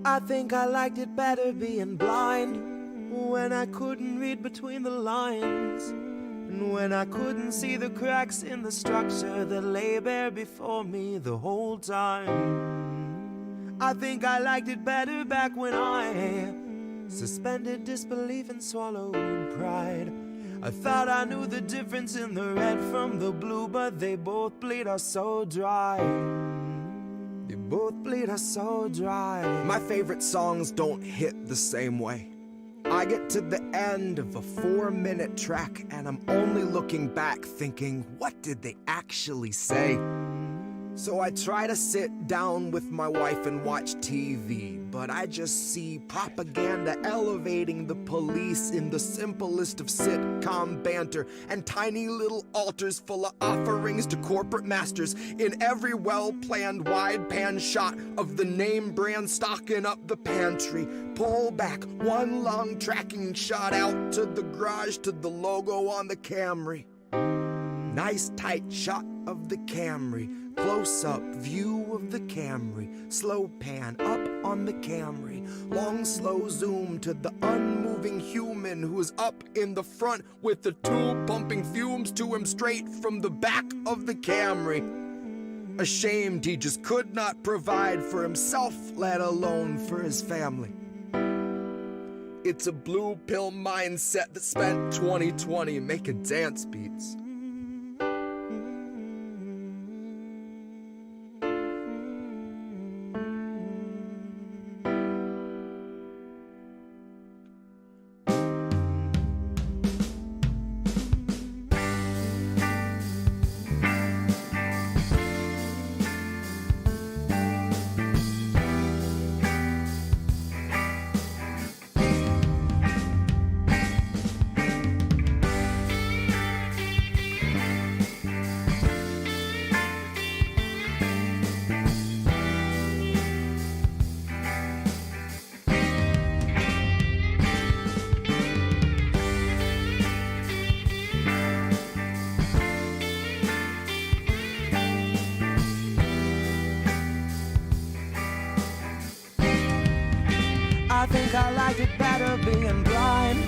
I think I liked it better being blind, when I couldn't read between the lines, and when I couldn't see the cracks in the structure that lay bare before me the whole time. I think I liked it better back when I suspended disbelief and swallowed pride. I thought I knew the difference in the red from the blue, but they both bleed us so dry. They both bleed us so dry. My favorite songs don't hit the same way. I get to the end of a 4-minute track and I'm only looking back thinking, what did they actually say? So I try to sit down with my wife and watch TV, but I just see propaganda elevating the police in the simplest of sitcom banter, and tiny little altars full of offerings to corporate masters in every well-planned wide-pan shot of the name brand stocking up the pantry. Pull back one long tracking shot out to the garage to the logo on the Camry. Nice tight shot of the Camry. Close-up view of the Camry, slow pan up on the Camry, long slow zoom to the unmoving human who is up in the front with the tube pumping fumes to him straight from the back of the Camry. Ashamed he just could not provide for himself, let alone for his family. It's a blue pill mindset that spent 2020 making dance beats. I think I liked it better being blind,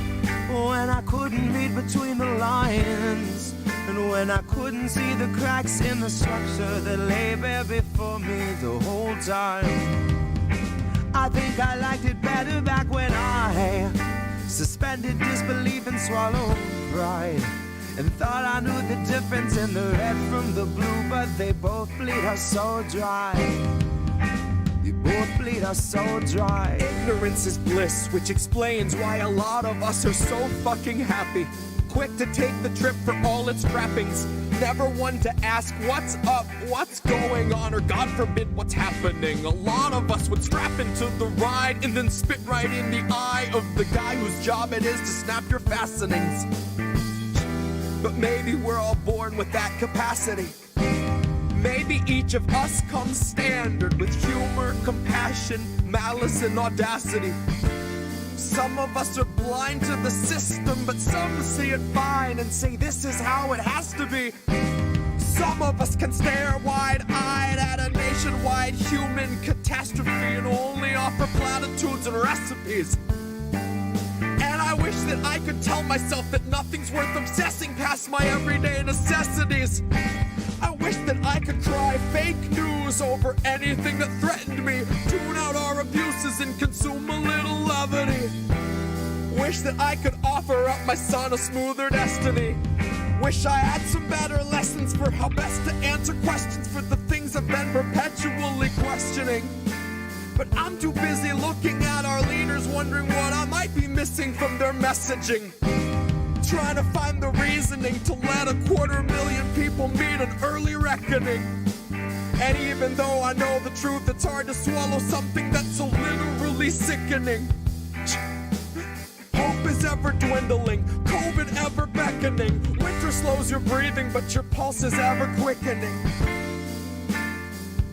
when I couldn't read between the lines, and when I couldn't see the cracks in the structure that lay bare before me the whole time. I think I liked it better back when I suspended disbelief and swallowed pride, and thought I knew the difference in the red from the blue, but they both bleed us so dry. They both bleed us so dry. Ignorance is bliss, which explains why a lot of us are so fucking happy. Quick to take the trip for all its trappings. Never one to ask what's up, what's going on, or God forbid what's happening. A lot of us would strap into the ride and then spit right in the eye of the guy whose job it is to snap your fastenings. But maybe we're all born with that capacity. Maybe each of us comes standard with humor, compassion, malice, and audacity. Some of us are blind to the system, but some see it fine and say this is how it has to be. Some of us can stare wide-eyed at a nationwide human catastrophe and only offer platitudes and recipes. And I wish that I could tell myself that nothing's worth obsessing past my everyday necessities. I wish that I could cry fake news over anything that threatened me, tune out our abuses and consume a little levity. Wish that I could offer up my son a smoother destiny. Wish I had some better lessons for how best to answer questions for the things I've been perpetually questioning. But I'm too busy looking at our leaders, wondering what I might be missing from their messaging. Trying to find the reasoning to let 250,000 people meet an early reckoning. And even though I know the truth, it's hard to swallow something that's so literally sickening. Hope is ever dwindling, COVID ever beckoning. Winter slows your breathing, but your pulse is ever quickening.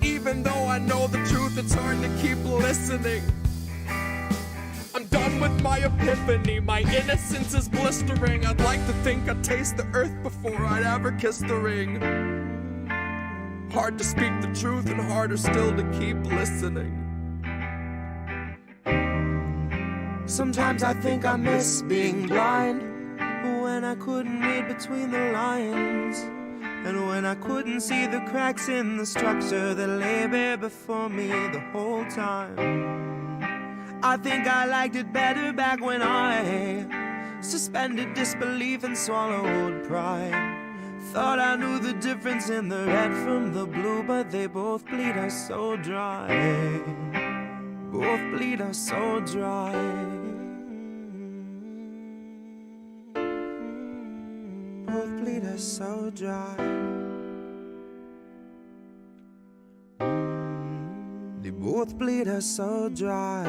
Even though I know the truth, it's hard to keep listening. I'm done with my epiphany, my innocence is blistering. I'd like to think I'd taste the earth before I'd ever kiss the ring. Hard to speak the truth and harder still to keep listening. Sometimes I think I miss being blind, when I couldn't read between the lines, and when I couldn't see the cracks in the structure that lay bare before me the whole time. I think I liked it better back when I suspended disbelief and swallowed pride. Thought I knew the difference in the red from the blue, but they both bleed us so dry. Both bleed us so dry. Both bleed us so dry. They both bleed us so dry.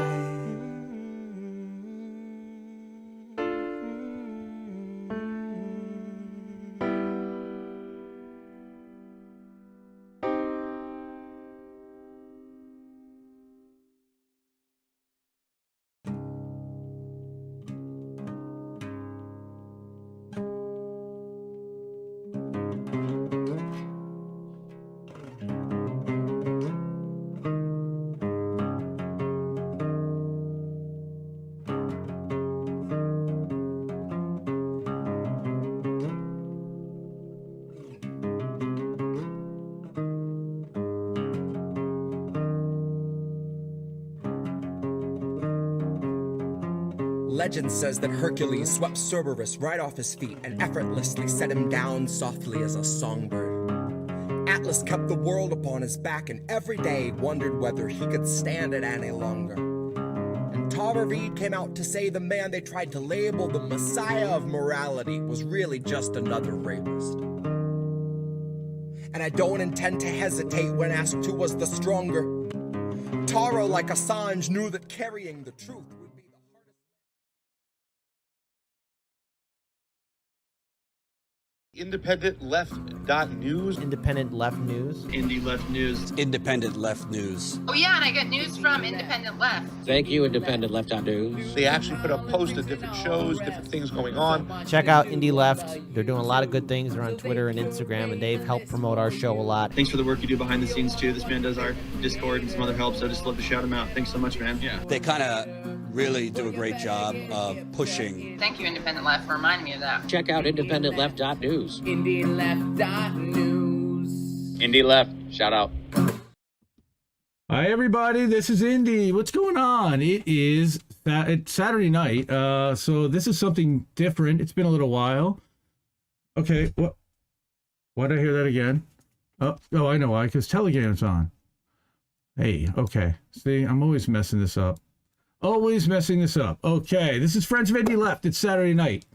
Legend says that Hercules swept Cerberus right off his feet and effortlessly set him down softly as a songbird. Atlas kept the world upon his back and every day wondered whether he could stand it any longer. And Tara Reid came out to say the man they tried to label the messiah of morality was really just another rapist. And I don't intend to hesitate when asked who was the stronger. Tara, like Assange, knew that carrying the truth would be the hardest. IndependentLeft.news. Independent Left News. Indie Left News. Independent Left News. Oh yeah, and I get news from Independent Left. Thank you, Independent Left.news. They actually put up posts of different shows, different things going on. Check out Indie Left. They're doing a lot of good things. They're on Twitter and Instagram, and they've helped promote our show a lot. Thanks for the work you do behind the scenes, too. This man does our Discord and some other help, so I just love to shout him out. Thanks so much, man. Yeah. They kind of really do a great job of pushing. Thank you, Independent Left, for reminding me of that. Check out IndependentLeft.news. IndieLeft.news. Indie Left, shout out. Hi, everybody. This is Indy. What's going on? It's Saturday night, so this is something different. It's been a little while. Okay, what? Why did I hear that again? Oh, I know why, because Telegram's on. Hey, okay. See, I'm always messing this up. Always messing this up. Okay, this is Friends of Indie Left. It's Saturday night.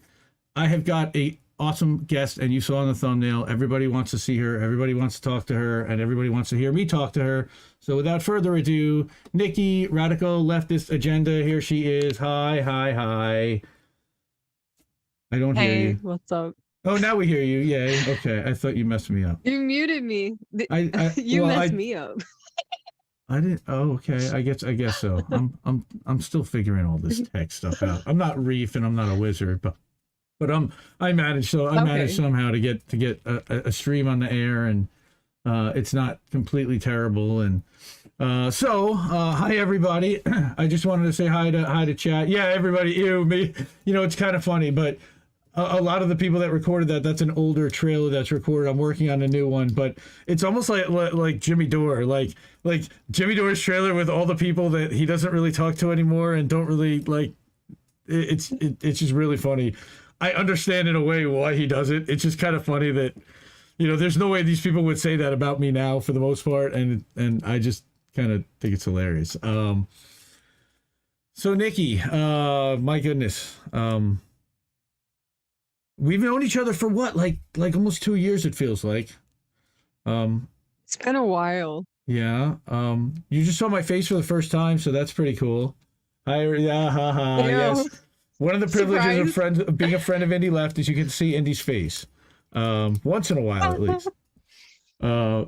I have got a awesome guest, and you saw in the thumbnail, everybody wants to see her, everybody wants to talk to her, and everybody wants to hear me talk to her. So without further ado, Nikki, Radical Leftist Agenda, here she is. Hi. I don't hear you. Hey, what's up? Oh, now we hear you. Yay. Okay, I thought you messed me up. You muted me. You messed me up. I didn't. Oh, okay. I guess so. I'm still figuring all this tech stuff out. I'm not Reef and I'm not a wizard, but I managed somehow to get a stream on the air, and it's not completely terrible. And hi everybody. I just wanted to say hi to chat. Yeah, everybody. Ew, me. You know, it's kind of funny, but a lot of the people that recorded that's an older trailer that's recorded. I'm working on a new one, but it's almost like Jimmy Dore, like Jimmy Dore's trailer with all the people that he doesn't really talk to anymore and don't really like. It's just really funny. I understand in a way why he does it. It's just kind of funny that, you know, there's no way these people would say that about me now for the most part, and I just kind of think it's hilarious. So Nikki, my goodness. We've known each other for what, like almost 2 years, it feels like. It's been a while. Yeah. You just saw my face for the first time, so that's pretty cool. Yes. One of the privileges of being a friend of Indie Left is you can see Indy's face. Once in a while, at least.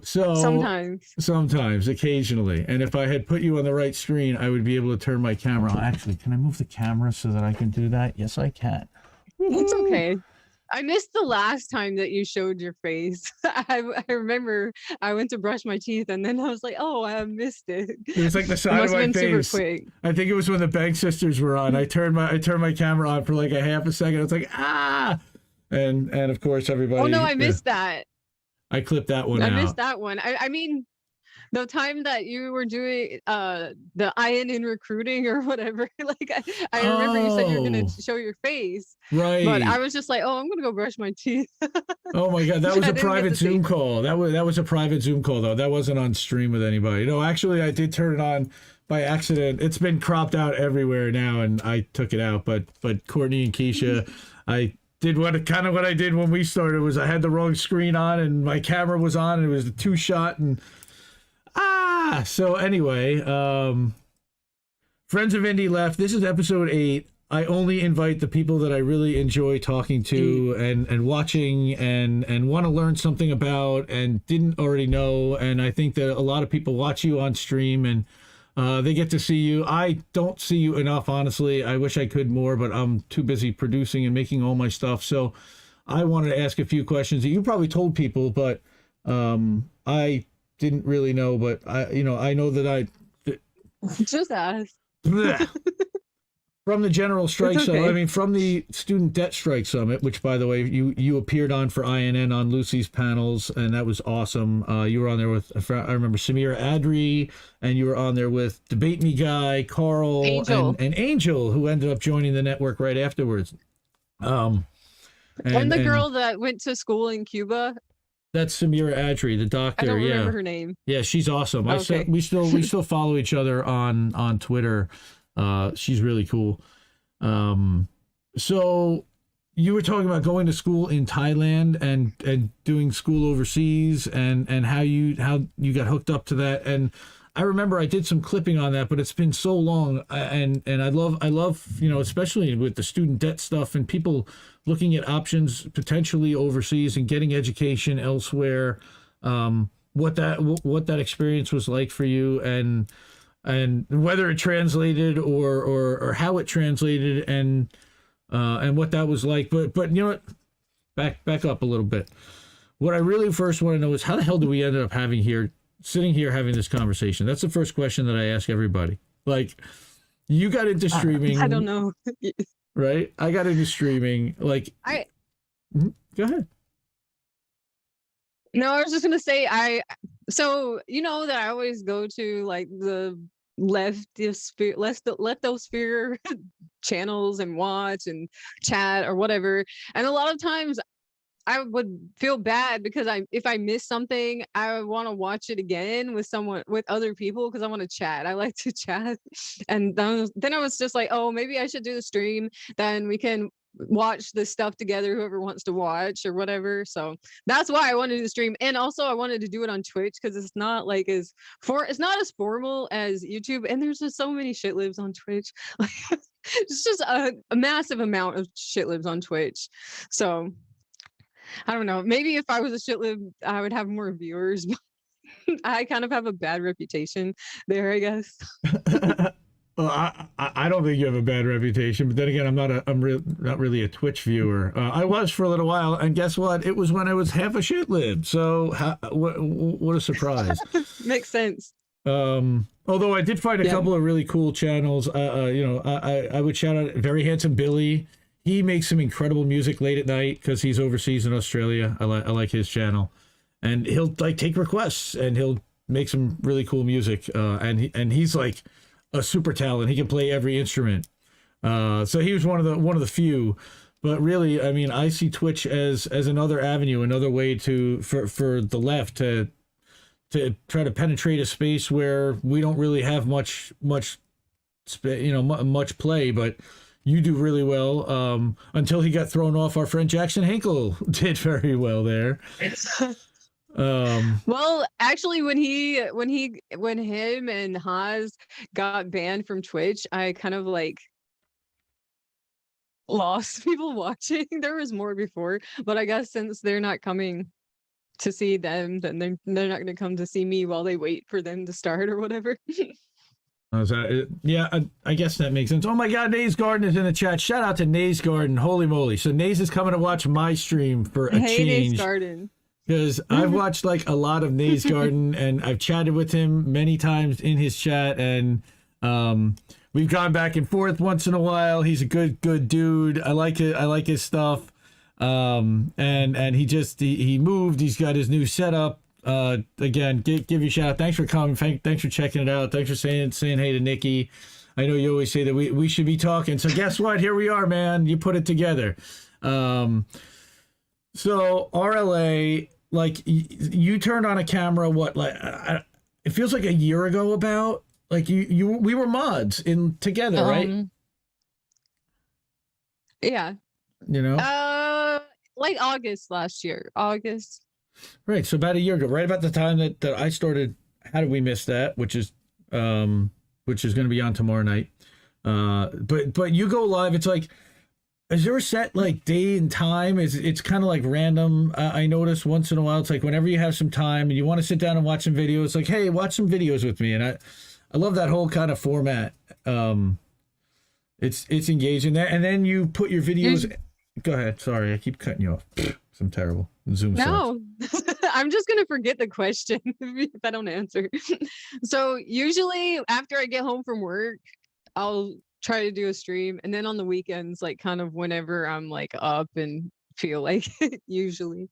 Sometimes, occasionally. And if I had put you on the right screen, I would be able to turn my camera on. Actually, can I move the camera so that I can do that? Yes, I can. It's okay. I missed the last time that you showed your face. I remember I went to brush my teeth and then I was like, oh, I missed it. It was like the It side of must have my been super face. quick. I think it was when the Bank Sisters were on. I turned my camera on for like a half a second. I was like, ah, and of course everybody. Oh no, I missed that. I clipped that one out. I missed that one. I mean, the time that you were doing the IN in recruiting or whatever, like I remember you said you were gonna show your face, right? But I was just like, oh, I'm gonna go brush my teeth. Oh my god, that was a private Zoom call. That was a private Zoom call though. That wasn't on stream with anybody. No, actually, I did turn it on by accident. It's been cropped out everywhere now, and I took it out. But Courtney and Keisha, I did what I did when we started was I had the wrong screen on and my camera was on and it was a 2-shot and. So anyway, Friends of Indie Left. This is episode 8. I only invite the people that I really enjoy talking to and watching and want to learn something about and didn't already know. And I think that a lot of people watch you on stream and they get to see you. I don't see you enough, honestly. I wish I could more, but I'm too busy producing and making all my stuff. So I wanted to ask a few questions that you probably told people, but I didn't really know, but I know that I just ask. From the General Strike Summit, I mean, from the Student Debt Strike Summit, which, by the way, you appeared on for INN on Lucy's panels, and that was awesome. You were on there with, I remember, Samira Adri, and you were on there with Debate Me Guy, Carl, and Angel, who ended up joining the network right afterwards. And the girl that went to school in Cuba. That's Samira Adri, the doctor. I don't remember her name. Yeah, she's awesome. Okay. We still follow each other on Twitter. She's really cool. So you were talking about going to school in Thailand and doing school overseas and how you got hooked up to that. And I remember I did some clipping on that, but it's been so long. And I love, especially with the student debt stuff and people looking at options potentially overseas and getting education elsewhere. What that experience was like for you and whether it translated or how it translated and what that was like. But you know what? Back up a little bit. What I really first want to know is how the hell do we end up sitting here having this conversation? That's the first question that I ask everybody. Like, you got into streaming. I don't know. Right? I got into streaming. Like, go ahead. No, I was just gonna say so you know that I always go to like the leftosphere channels and watch and chat or whatever. And a lot of times I would feel bad because if I miss something, I want to watch it again with other people because I want to chat. I like to chat. And then I was just like, oh, maybe I should do the stream. Then we can watch this stuff together, whoever wants to watch or whatever. So that's why I wanted to do the stream. And also I wanted to do it on Twitch because it's not like it's not as formal as YouTube. And there's just so many shitlibs on Twitch. It's just a massive amount of shitlibs on Twitch. So I don't know. Maybe if I was a shitlib, I would have more viewers. I kind of have a bad reputation there, I guess. Well, I don't think you have a bad reputation, but then again, I'm not really a Twitch viewer. I was for a little while, and guess what? It was when I was half a shitlib. So what a surprise! Makes sense. Although I did find a couple of really cool channels. I would shout out Very Handsome Billy. He makes some incredible music late at night because he's overseas in Australia. I like his channel, and he'll like take requests and he'll make some really cool music. And he's like a super talent. He can play every instrument. So he was one of the few. But really, I mean, I see Twitch as another avenue, another way for the left to try to penetrate a space where we don't really have much play, but you do really well. Until he got thrown off, our friend Jackson Hinkle did very well there. Well, actually, when him and Haas got banned from Twitch, I kind of like lost people watching. There was more before, but I guess since they're not coming to see them, then they're not going to come to see me while they wait for them to start or whatever. How's that? Yeah, I guess that makes sense. Oh my God, Nays Garden is in the chat. Shout out to Nays Garden. Holy moly. So Nays is coming to watch my stream for a Hey, change. Nays Garden. Because I've watched like a lot of Nays Garden and I've chatted with him many times in his chat, and we've gone back and forth once in a while. He's a good dude. I like it. I like his stuff. And he moved. He's got his new setup. Again, give you a shout out. Thanks for coming. Thanks for checking it out. Thanks for saying hey to Nikki. I know you always say that we should be talking. So guess what? Here we are, man. You put it together. So RLA, like you turned on a camera. What, like it feels like a year ago. About like we were mods in together, right? Yeah. You know. Like August last year. August. Right, so about a year ago, right about the time that I started How Did We Miss That, which is going to be on tomorrow night. But you go live, it's like, is there a set like day and time? It's kind of like random. I notice once in a while, it's like whenever you have some time and you want to sit down and watch some videos, it's like, hey, watch some videos with me. And I love that whole kind of format. It's engaging there, and then you put your videos. Go ahead. Sorry, I keep cutting you off. I'm terrible. Zoom. No, I'm just going to forget the question if I don't answer. So usually after I get home from work, I'll try to do a stream. And then on the weekends, like kind of whenever I'm like up and feel like it, usually.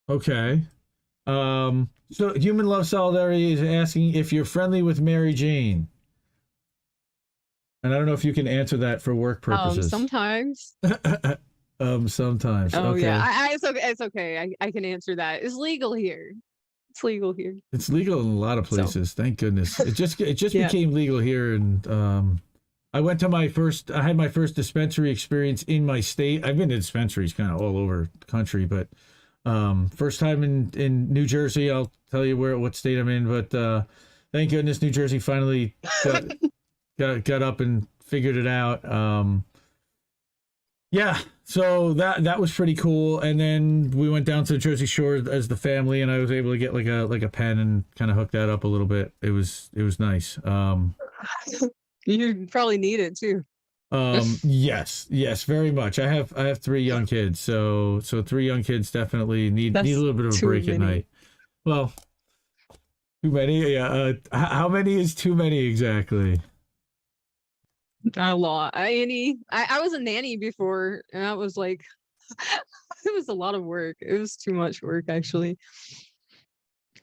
Okay. So Human Love Solidarity is asking if you're friendly with Mary Jane. And I don't know if you can answer that for work purposes. Sometimes. Sometimes. Oh okay. yeah, it's okay. I can answer that. It's legal here. It's legal here. It's legal in a lot of places. So. Thank goodness. It just yeah. became legal here, and I went to I had my first dispensary experience in my state. I've been to dispensaries kind of all over the country, but first time in New Jersey. I'll tell you what state I'm in, but thank goodness New Jersey finally got up and figured it out. Yeah, so that was pretty cool. And then we went down to the Jersey Shore as the family, and I was able to get like a pen and kind of hook that up a little bit. It was nice. You probably need it too. Yes, very much. I have 3 young kids, so 3 young kids definitely need a little bit of a break at night. Well, too many. Yeah. How many is too many exactly? A lot. I was a nanny before, and I was like, it was a lot of work. It was too much work, actually,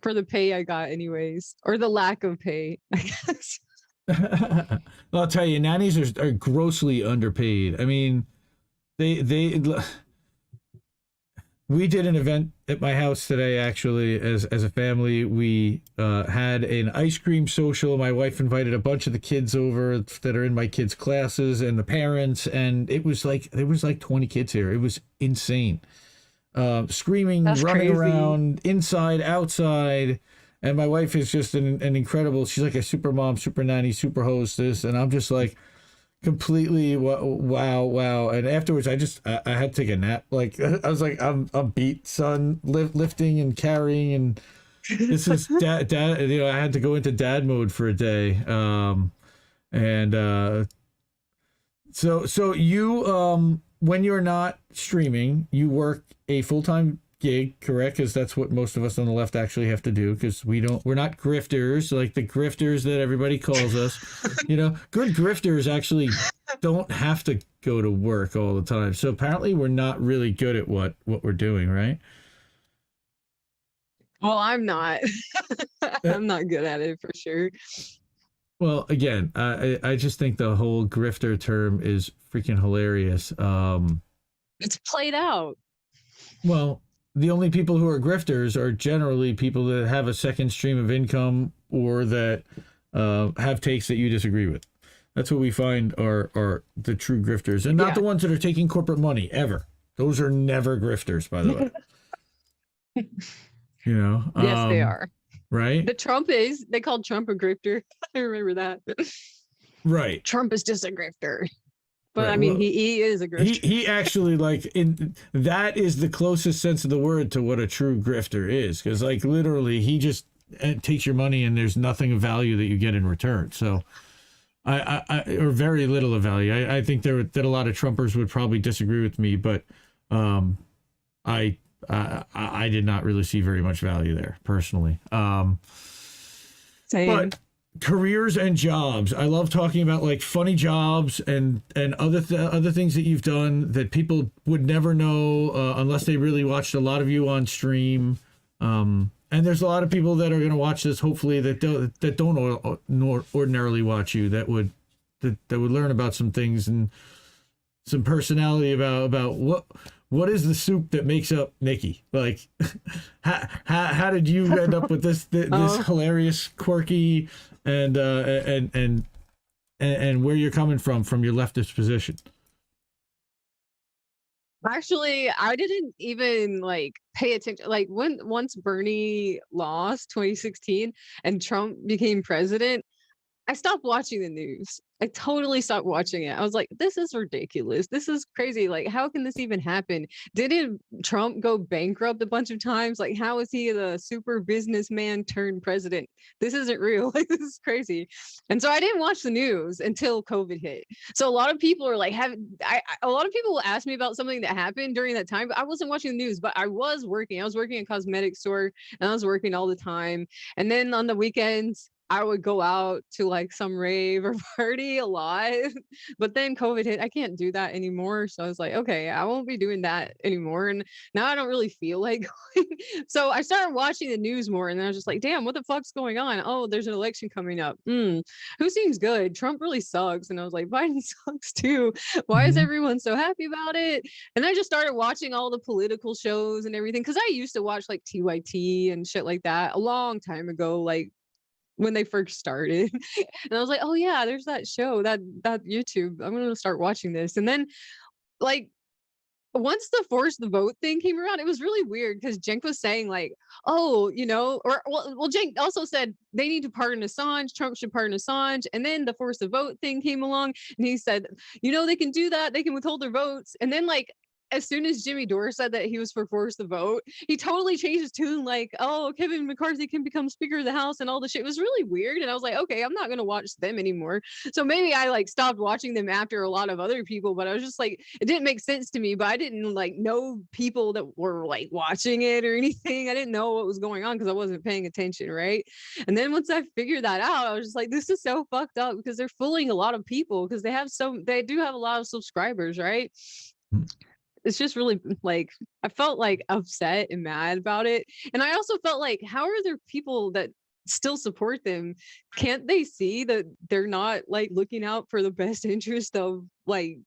for the pay I got anyways, or the lack of pay, I guess. Well, I'll tell you, nannies are grossly underpaid. I mean, we did an event at my house today, actually, as a family. We had an ice cream social. My wife invited a bunch of the kids over that are in my kids' classes and the parents, and there was like 20 kids here. It was insane. Screaming, That's running crazy. around, inside, outside. And my wife is just an incredible, she's like a super mom, super nanny, super hostess. And I'm just like, completely wow. And afterwards I had to take a nap. Like I was like, I'm beat, son, lifting and carrying, and this is dad, you know, I had to go into dad mode for a day. So you when you're not streaming, you work a full-time gig, correct? Because that's what most of us on the left actually have to do, because we're not grifters like the grifters that everybody calls us. You know, good grifters actually don't have to go to work all the time. So apparently we're not really good at what we're doing, right? Well, I'm not. I'm not good at it for sure. Well, again, I just think the whole grifter term is freaking hilarious. It's played out. Well, the only people who are grifters are generally people that have a second stream of income, or that have takes that you disagree with. That's what we find are the true grifters, and not the ones that are taking corporate money ever. Those are never grifters, by the way. You know? Yes, they are. Right? They called Trump a grifter. I remember that. Right. Trump is just a grifter. But Right. I mean, Well, he is a grifter. He actually, like, that is the closest sense of the word to what a true grifter is, because like literally he just it takes your money and there's nothing of value that you get in return. So or very little of value. I think that a lot of Trumpers would probably disagree with me, but I did not really see very much value there personally. Same. But careers and jobs. I love talking about like funny jobs and other things that you've done that people would never know unless they really watched a lot of you on stream. And there's a lot of people that are going to watch this, hopefully, that don't ordinarily watch you, that would learn about some things and some personality about what is the soup that makes up Nikki? Like, how did you end up with this hilarious, quirky, and where you're coming from your leftist position? Actually, I didn't even like pay attention. Like once Bernie lost 2016 and Trump became president, I stopped watching the news. I totally stopped watching it. I was like, this is ridiculous. This is crazy. Like, how can this even happen? Didn't Trump go bankrupt a bunch of times? Like, how is he the super businessman turned president? This isn't real. Like, this is crazy. And so I didn't watch the news until COVID hit. So a lot of people are like, a lot of people will ask me about something that happened during that time, but I wasn't watching the news, but I was working. I was working at a cosmetic store and I was working all the time. And then on the weekends, I would go out to like some rave or party a lot, but then COVID hit. I can't do that anymore. So I was like, okay, I won't be doing that anymore. And now I don't really feel like going. So I started watching the news more and I was just like, damn, what the fuck's going on? Oh, there's an election coming up. Who seems good? Trump really sucks. And I was like, Biden sucks too. Why is everyone so happy about it? And I just started watching all the political shows and everything. Cause I used to watch like TYT and shit like that a long time ago, like when they first started. And I was like, oh yeah, there's that show, that YouTube. I'm gonna start watching this. And then like once the force the vote thing came around, it was really weird because Cenk was saying like, oh, well, Cenk also said they need to pardon Assange, Trump should pardon Assange. And then the force the vote thing came along and he said, they can do that, they can withhold their votes. And then like as soon as Jimmy Dore said that he was for force the vote, he totally changed his tune, like, oh, Kevin McCarthy can become Speaker of the House and all the shit. It was really weird. And I was like, okay, I'm not going to watch them anymore. So maybe I like stopped watching them after a lot of other people, but I was just like, it didn't make sense to me, but I didn't like know people that were like watching it or anything. I didn't know what was going on because I wasn't paying attention, right? And then once I figured that out, I was just like, this is so fucked up because they're fooling a lot of people because they do have a lot of subscribers, right? It's just really like, I felt like upset and mad about it. And I also felt like, how are there people that still support them? Can't they see that they're not like looking out for the best interest of like,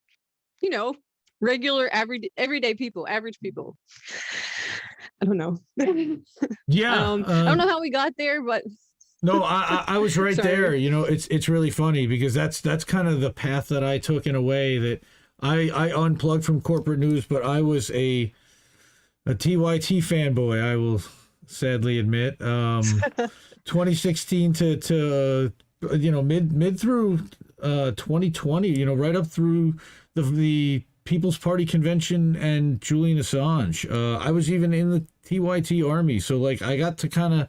regular everyday people, average people? I don't know. Yeah. I don't know how we got there, but no, I was right there. It's really funny because that's kind of the path that I took in a way that I unplugged from corporate news, but I was a TYT fanboy, I will sadly admit. 2016 to mid through 2020, right up through the People's Party convention and Julian Assange. I was even in the TYT army, so like I got to kind of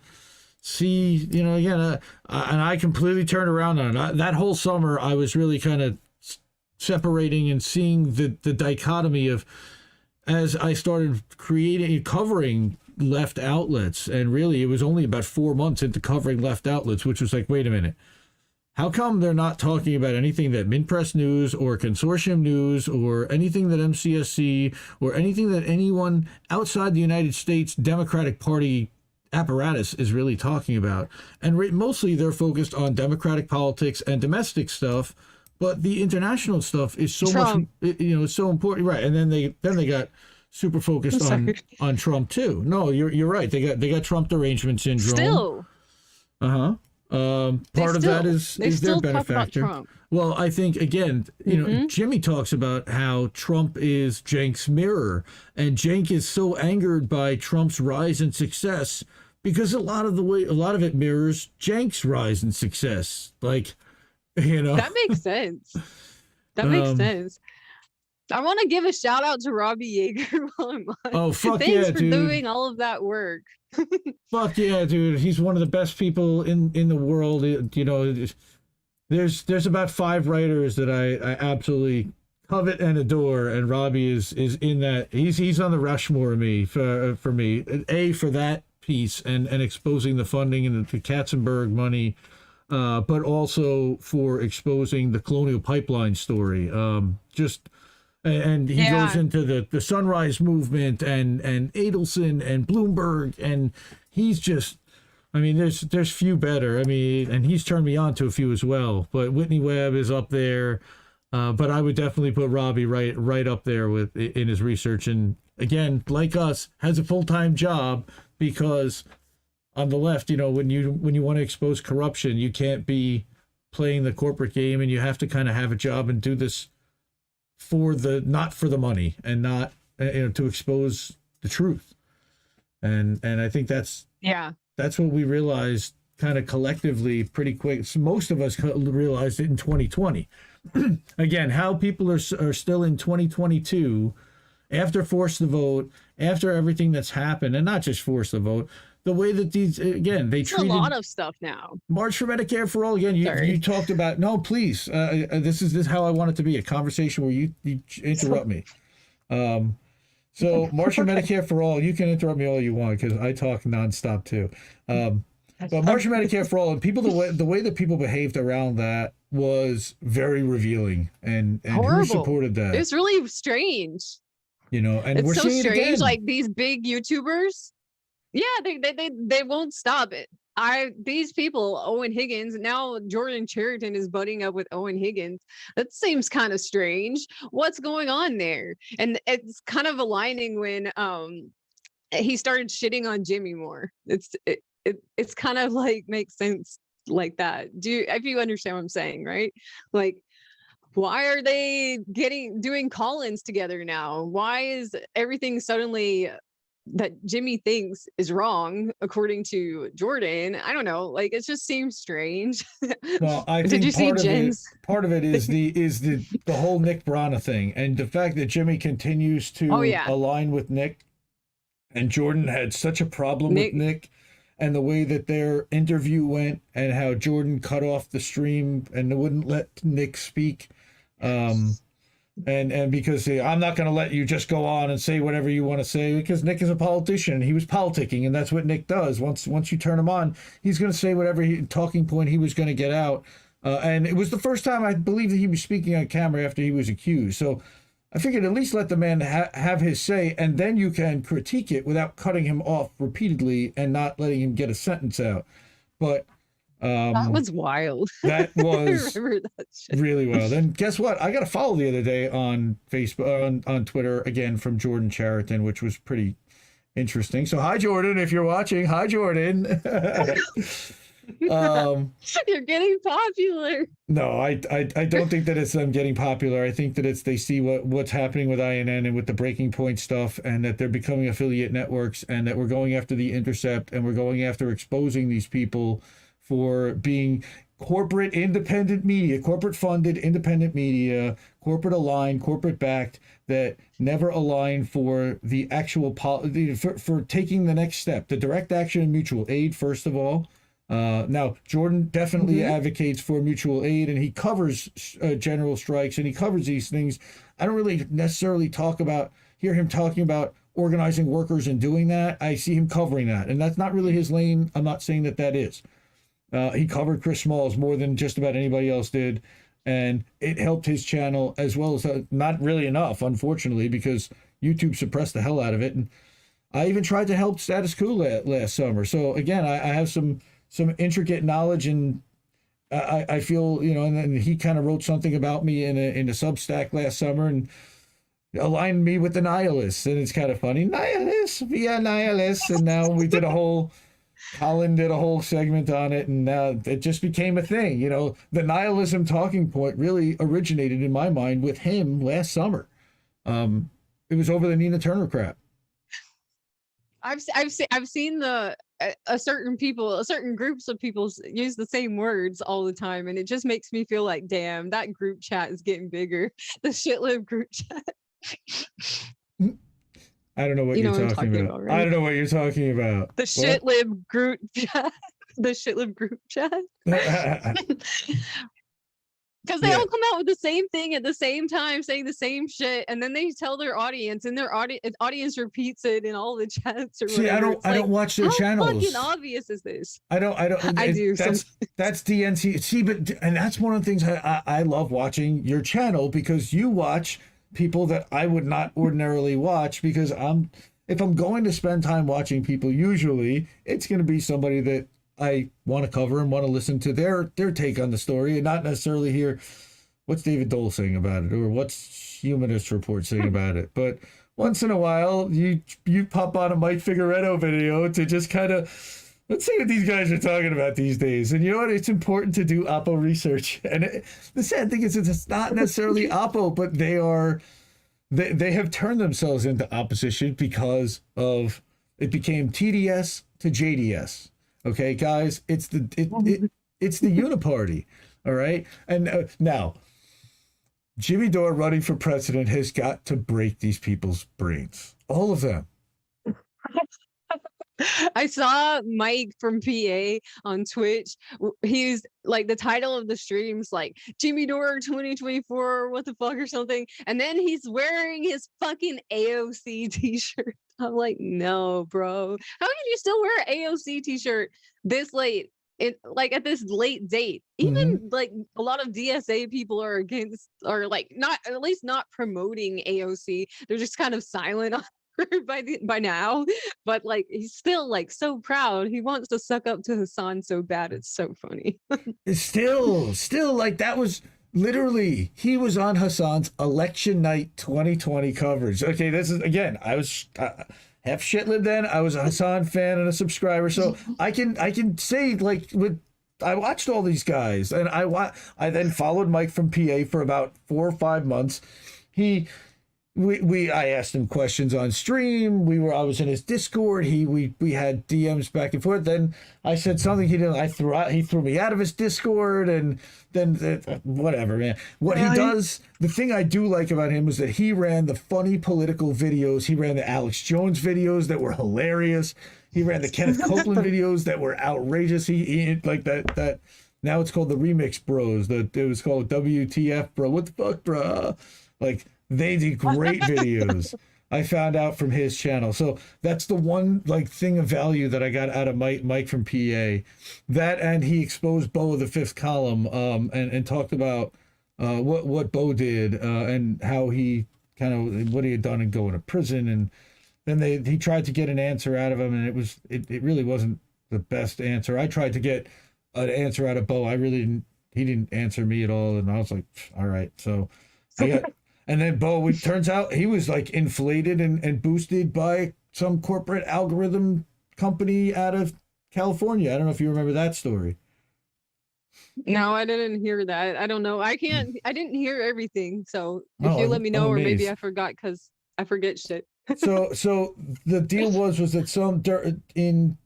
see, again, and I completely turned around on it. That whole summer, I was really kind of separating and seeing the dichotomy of, as I started covering left outlets, and really it was only about 4 months into covering left outlets, which was like, wait a minute, how come they're not talking about anything that Minpress News or Consortium News or anything that MCSC or anything that anyone outside the United States Democratic Party apparatus is really talking about? And mostly they're focused on democratic politics and domestic stuff, but the international stuff is so Trump. Much, it's so important, right? And then they got super focused on Trump too. No, you're right. They got Trump derangement syndrome. Still. Part of that is their benefactor. Well, I think again, Jimmy talks about how Trump is Cenk's mirror, and Cenk is so angered by Trump's rise and success because a lot of it mirrors Cenk's rise and success. Like, that makes sense. That makes sense. I want to give a shout out to Robbie Yeager while I'm on. Oh, fuck Thanks yeah, for dude. doing all of that work. Fuck yeah, dude. He's one of the best people in the world. You know, there's about 5 writers that I absolutely covet and adore, and Robbie is in that. He's on the Rushmore of me for me. For that piece and exposing the funding and the Katzenberg money, but also for exposing the Colonial Pipeline story. And he goes into the Sunrise Movement and Adelson and Bloomberg, and he's just, I mean, there's few better. I mean, and he's turned me on to a few as well. But Whitney Webb is up there. But I would definitely put Robbie right up there in his research. And again, like us, has a full-time job, because on the left, you know, when you want to expose corruption, you can't be playing the corporate game, and you have to kind of have a job and do this not for the money, and not to expose the truth. And I think that's what we realized kind of collectively pretty quick. So most of us realized it in 2020. Again, how people are still in 2022 after Force the Vote, after everything that's happened, and not just Force the Vote, the way that these, again, they treated a lot of stuff now. March for Medicare for All. Again, you talked about, no, please, this is how I want it to be, a conversation where you interrupt me. So March for Medicare for All, you can interrupt me all you want, because I talk nonstop too. But March for Medicare for All, and people, the way that people behaved around that was very revealing, and horrible. Who supported that? It's really strange. You know, and it's we're so seeing strange. it again. Like these big YouTubers, they won't stop it. These people, Owen Higgins, now Jordan Chariton is butting up with Owen Higgins. That seems kind of strange. What's going on there? And it's kind of aligning when he started shitting on Jimmy Moore. It's kind of like makes sense like that. If you understand what I'm saying, right? Like, why are they doing call-ins together now? Why is everything suddenly that Jimmy thinks is wrong according to Jordan? I don't know. Like, it just seems strange. Well, I think Did you see Jen's? Part of it is the whole Nick Brana thing, and the fact that Jimmy continues to align with Nick, and Jordan had such a problem with Nick, and the way that their interview went, and how Jordan cut off the stream and wouldn't let Nick speak. And because I'm not going to let you just go on and say whatever you want to say, because Nick is a politician. He was politicking, and that's what Nick does. Once you turn him on, he's going to say whatever talking point he was going to get out. And it was the first time I believe that he was speaking on camera after he was accused. So I figured at least let the man have his say, and then you can critique it without cutting him off repeatedly and not letting him get a sentence out. But that was wild. That was I remember that shit. Really well. Then guess what? I got a follow the other day on Facebook, on Twitter, again from Jordan Chariton, which was pretty interesting. So hi, Jordan, if you're watching. Hi, Jordan. You're getting popular. No, I don't think that it's them getting popular. I think that they see what's happening with INN and with the Breaking Point stuff, and that they're becoming affiliate networks, and that we're going after The Intercept, and we're going after exposing these people for being corporate independent media, corporate funded independent media, corporate aligned, corporate backed, that never align for the actual for taking the next step, the direct action and mutual aid, first of all. Now, Jordan definitely advocates for mutual aid, and he covers general strikes, and he covers these things. I don't really necessarily hear him talking about organizing workers and doing that. I see him covering that, and that's not really his lane. I'm not saying that is. He covered Chris Smalls more than just about anybody else did, and it helped his channel, as well as not really enough, unfortunately, because YouTube suppressed the hell out of it. And I even tried to help Status Quo last summer. So again, I have some intricate knowledge, and I feel, and then he kind of wrote something about me in a Substack last summer and aligned me with the nihilists, and it's kind of funny. Nihilists, via nihilists, and now Colin did a whole segment on it, and now it just became a thing. The nihilism talking point really originated in my mind with him last summer. It was over the Nina Turner crap. I've seen the a certain groups of people use the same words all the time, and it just makes me feel like, damn, that group chat is getting bigger. The shitlib group chat. I don't know what You know you're what I'm talking talking about. about, right? I don't know what you're talking about. The What? shitlib group chat. The shitlib group chat. Because they Yeah. all come out with the same thing at the same time, saying the same shit, and then they tell their audience, and their audience repeats it in all the chats or See, whatever. I don't watch their how channels. fucking obvious is this? I don't. I do. That's DNC. See, and that's one of the things I love watching your channel, because you watch people that I would not ordinarily watch, because if I'm going to spend time watching people, usually it's going to be somebody that I want to cover and want to listen to their take on the story, and not necessarily hear what's David Dole saying about it or what's Humanist Report saying about it. But once in a while, you pop on a Mike Figueredo video to just kind of, let's see what these guys are talking about these days. And you know what? It's important to do Oppo research. And the sad thing is, it's not necessarily Oppo, but they have turned themselves into opposition because of it became TDS to JDS. Okay, guys, it's the uniparty. All right, and now Jimmy Dore running for president has got to break these people's brains, all of them. I saw Mike from PA on Twitch. He's like, the title of the stream's like Jimmy Dore 2024, what the fuck, or something. And then he's wearing his fucking AOC t-shirt. I'm like, no, bro. How can you still wear an AOC t-shirt this late? At this late date, even like a lot of DSA people are against, or like not, at least not promoting AOC. They're just kind of silent on by now, but like he's still like so proud. He wants to suck up to Hassan so bad. It's so funny. It's still like, that was literally, he was on Hassan's election night 2020 coverage. Okay, this is, again, I was half shitlib then. I was a Hassan fan and a subscriber, so I can say, like, I watched all these guys, and I then followed Mike from PA for about 4 or 5 months. I asked him questions on stream. I was in his Discord. We had DMs back and forth. Then I said something he didn't. He threw me out of his Discord, and then whatever, man. What he does, the thing I do like about him is that he ran the funny political videos. He ran the Alex Jones videos that were hilarious. He ran the Kenneth Copeland videos that were outrageous. He like that. Now it's called the Remix Bros. It was called WTF, bro. What the fuck, bro? Like, they did great videos. I found out from his channel. So that's the one like thing of value that I got out of Mike from PA. That, and he exposed Bo of the Fifth Column, and talked about what Bo did, and how he kind of what he had done in going to prison. And then he tried to get an answer out of him, and it really wasn't the best answer. I tried to get an answer out of Bo. He didn't answer me at all, and I was like, all right. So I got. And then Bo, it turns out he was like inflated and boosted by some corporate algorithm company out of California. I don't know if you remember that story. No, I didn't hear that. I don't know. I didn't hear everything. So if you let me know, I'm or maybe amazed. I forgot, because I forget shit. So the deal was that in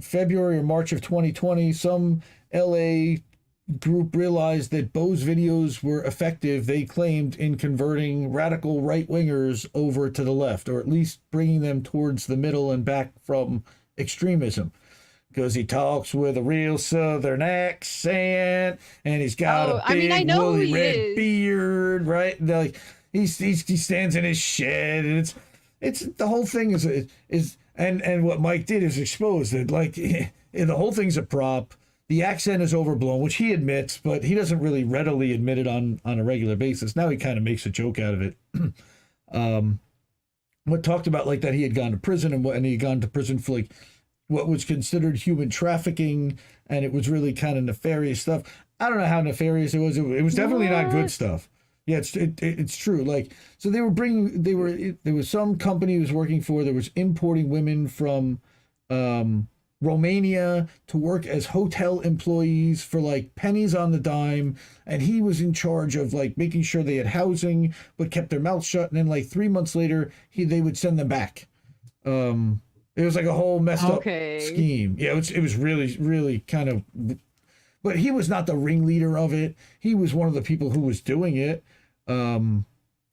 February or March of 2020, some LA group realized that Bo's videos were effective, they claimed, in converting radical right-wingers over to the left, or at least bringing them towards the middle and back from extremism. Because he talks with a real Southern accent, and he's got a big woolly red beard, right? Like he stands in his shed, and it's the whole thing is and what Mike did is expose that, like, the whole thing's a prop. The accent is overblown, which he admits, but he doesn't really readily admit it on a regular basis. Now he kind of makes a joke out of it. What talked about, like, that he had gone to prison, and he had gone to prison for like what was considered human trafficking, and it was really kind of nefarious stuff. I don't know how nefarious it was. It was definitely not good stuff. Yeah, it's true. Like, so there was some company he was working for that was importing women from Romania to work as hotel employees for like pennies on the dime, and he was in charge of like making sure they had housing but kept their mouths shut, and then like 3 months later they would send them back. It was like a whole messed up scheme. Yeah, it was really, really kind of. But he was not the ringleader of it. He was one of the people who was doing it, and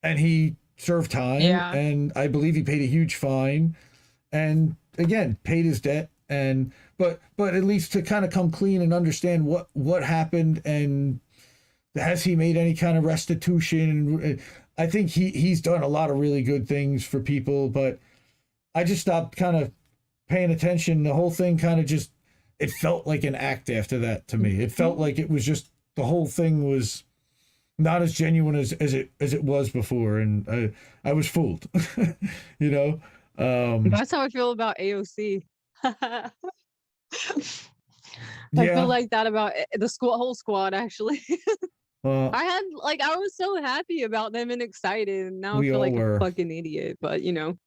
he served time. Yeah. And I believe he paid a huge fine, and again paid his debt. And but at least to kind of come clean and understand what happened, and has he made any kind of restitution? And I think he's done a lot of really good things for people, but I just stopped kind of paying attention. The whole thing kind of just, it felt like an act after that to me. It felt like it was just, the whole thing was not as genuine as it was before, and I was fooled. You know, that's how I feel about AOC. I feel like that about the whole squad, actually. I was so happy about them and excited, and now I feel like a fucking idiot, but you know.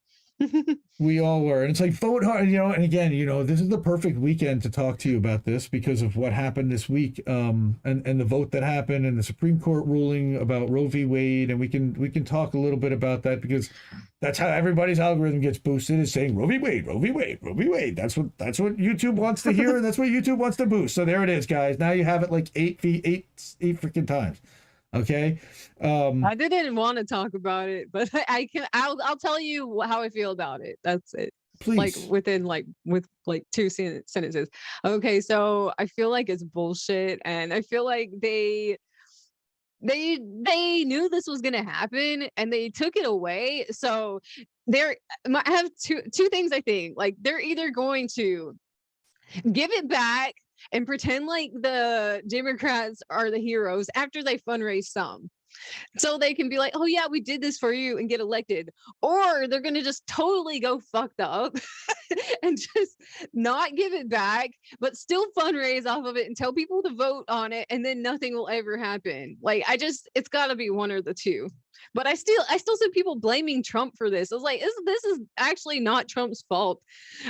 We all were. And it's like, vote hard, you know, and again, you know, this is the perfect weekend to talk to you about this because of what happened this week, and the vote that happened and the Supreme Court ruling about Roe v. Wade, and we can talk a little bit about that because that's how everybody's algorithm gets boosted, is saying Roe v. Wade, Roe v. Wade, Roe v. Wade. That's what YouTube wants to hear, and that's what YouTube wants to boost. So there it is, guys. Now you have it like eight freaking times. Okay. I didn't want to talk about it, but I'll tell you how I feel about it. That's it. Please. Like with 2 sentences. Okay, so I feel like it's bullshit, and I feel like they knew this was gonna happen and they took it away. So I have two things. I think like they're either going to give it back and pretend like the Democrats are the heroes after they fundraise some. So they can be like, oh yeah, we did this for you and get elected. Or they're going to just totally go fucked up and just not give it back, but still fundraise off of it and tell people to vote on it. And then nothing will ever happen. Like, it's gotta be one or the two. But I still see people blaming Trump for this. I was like, this is actually not Trump's fault.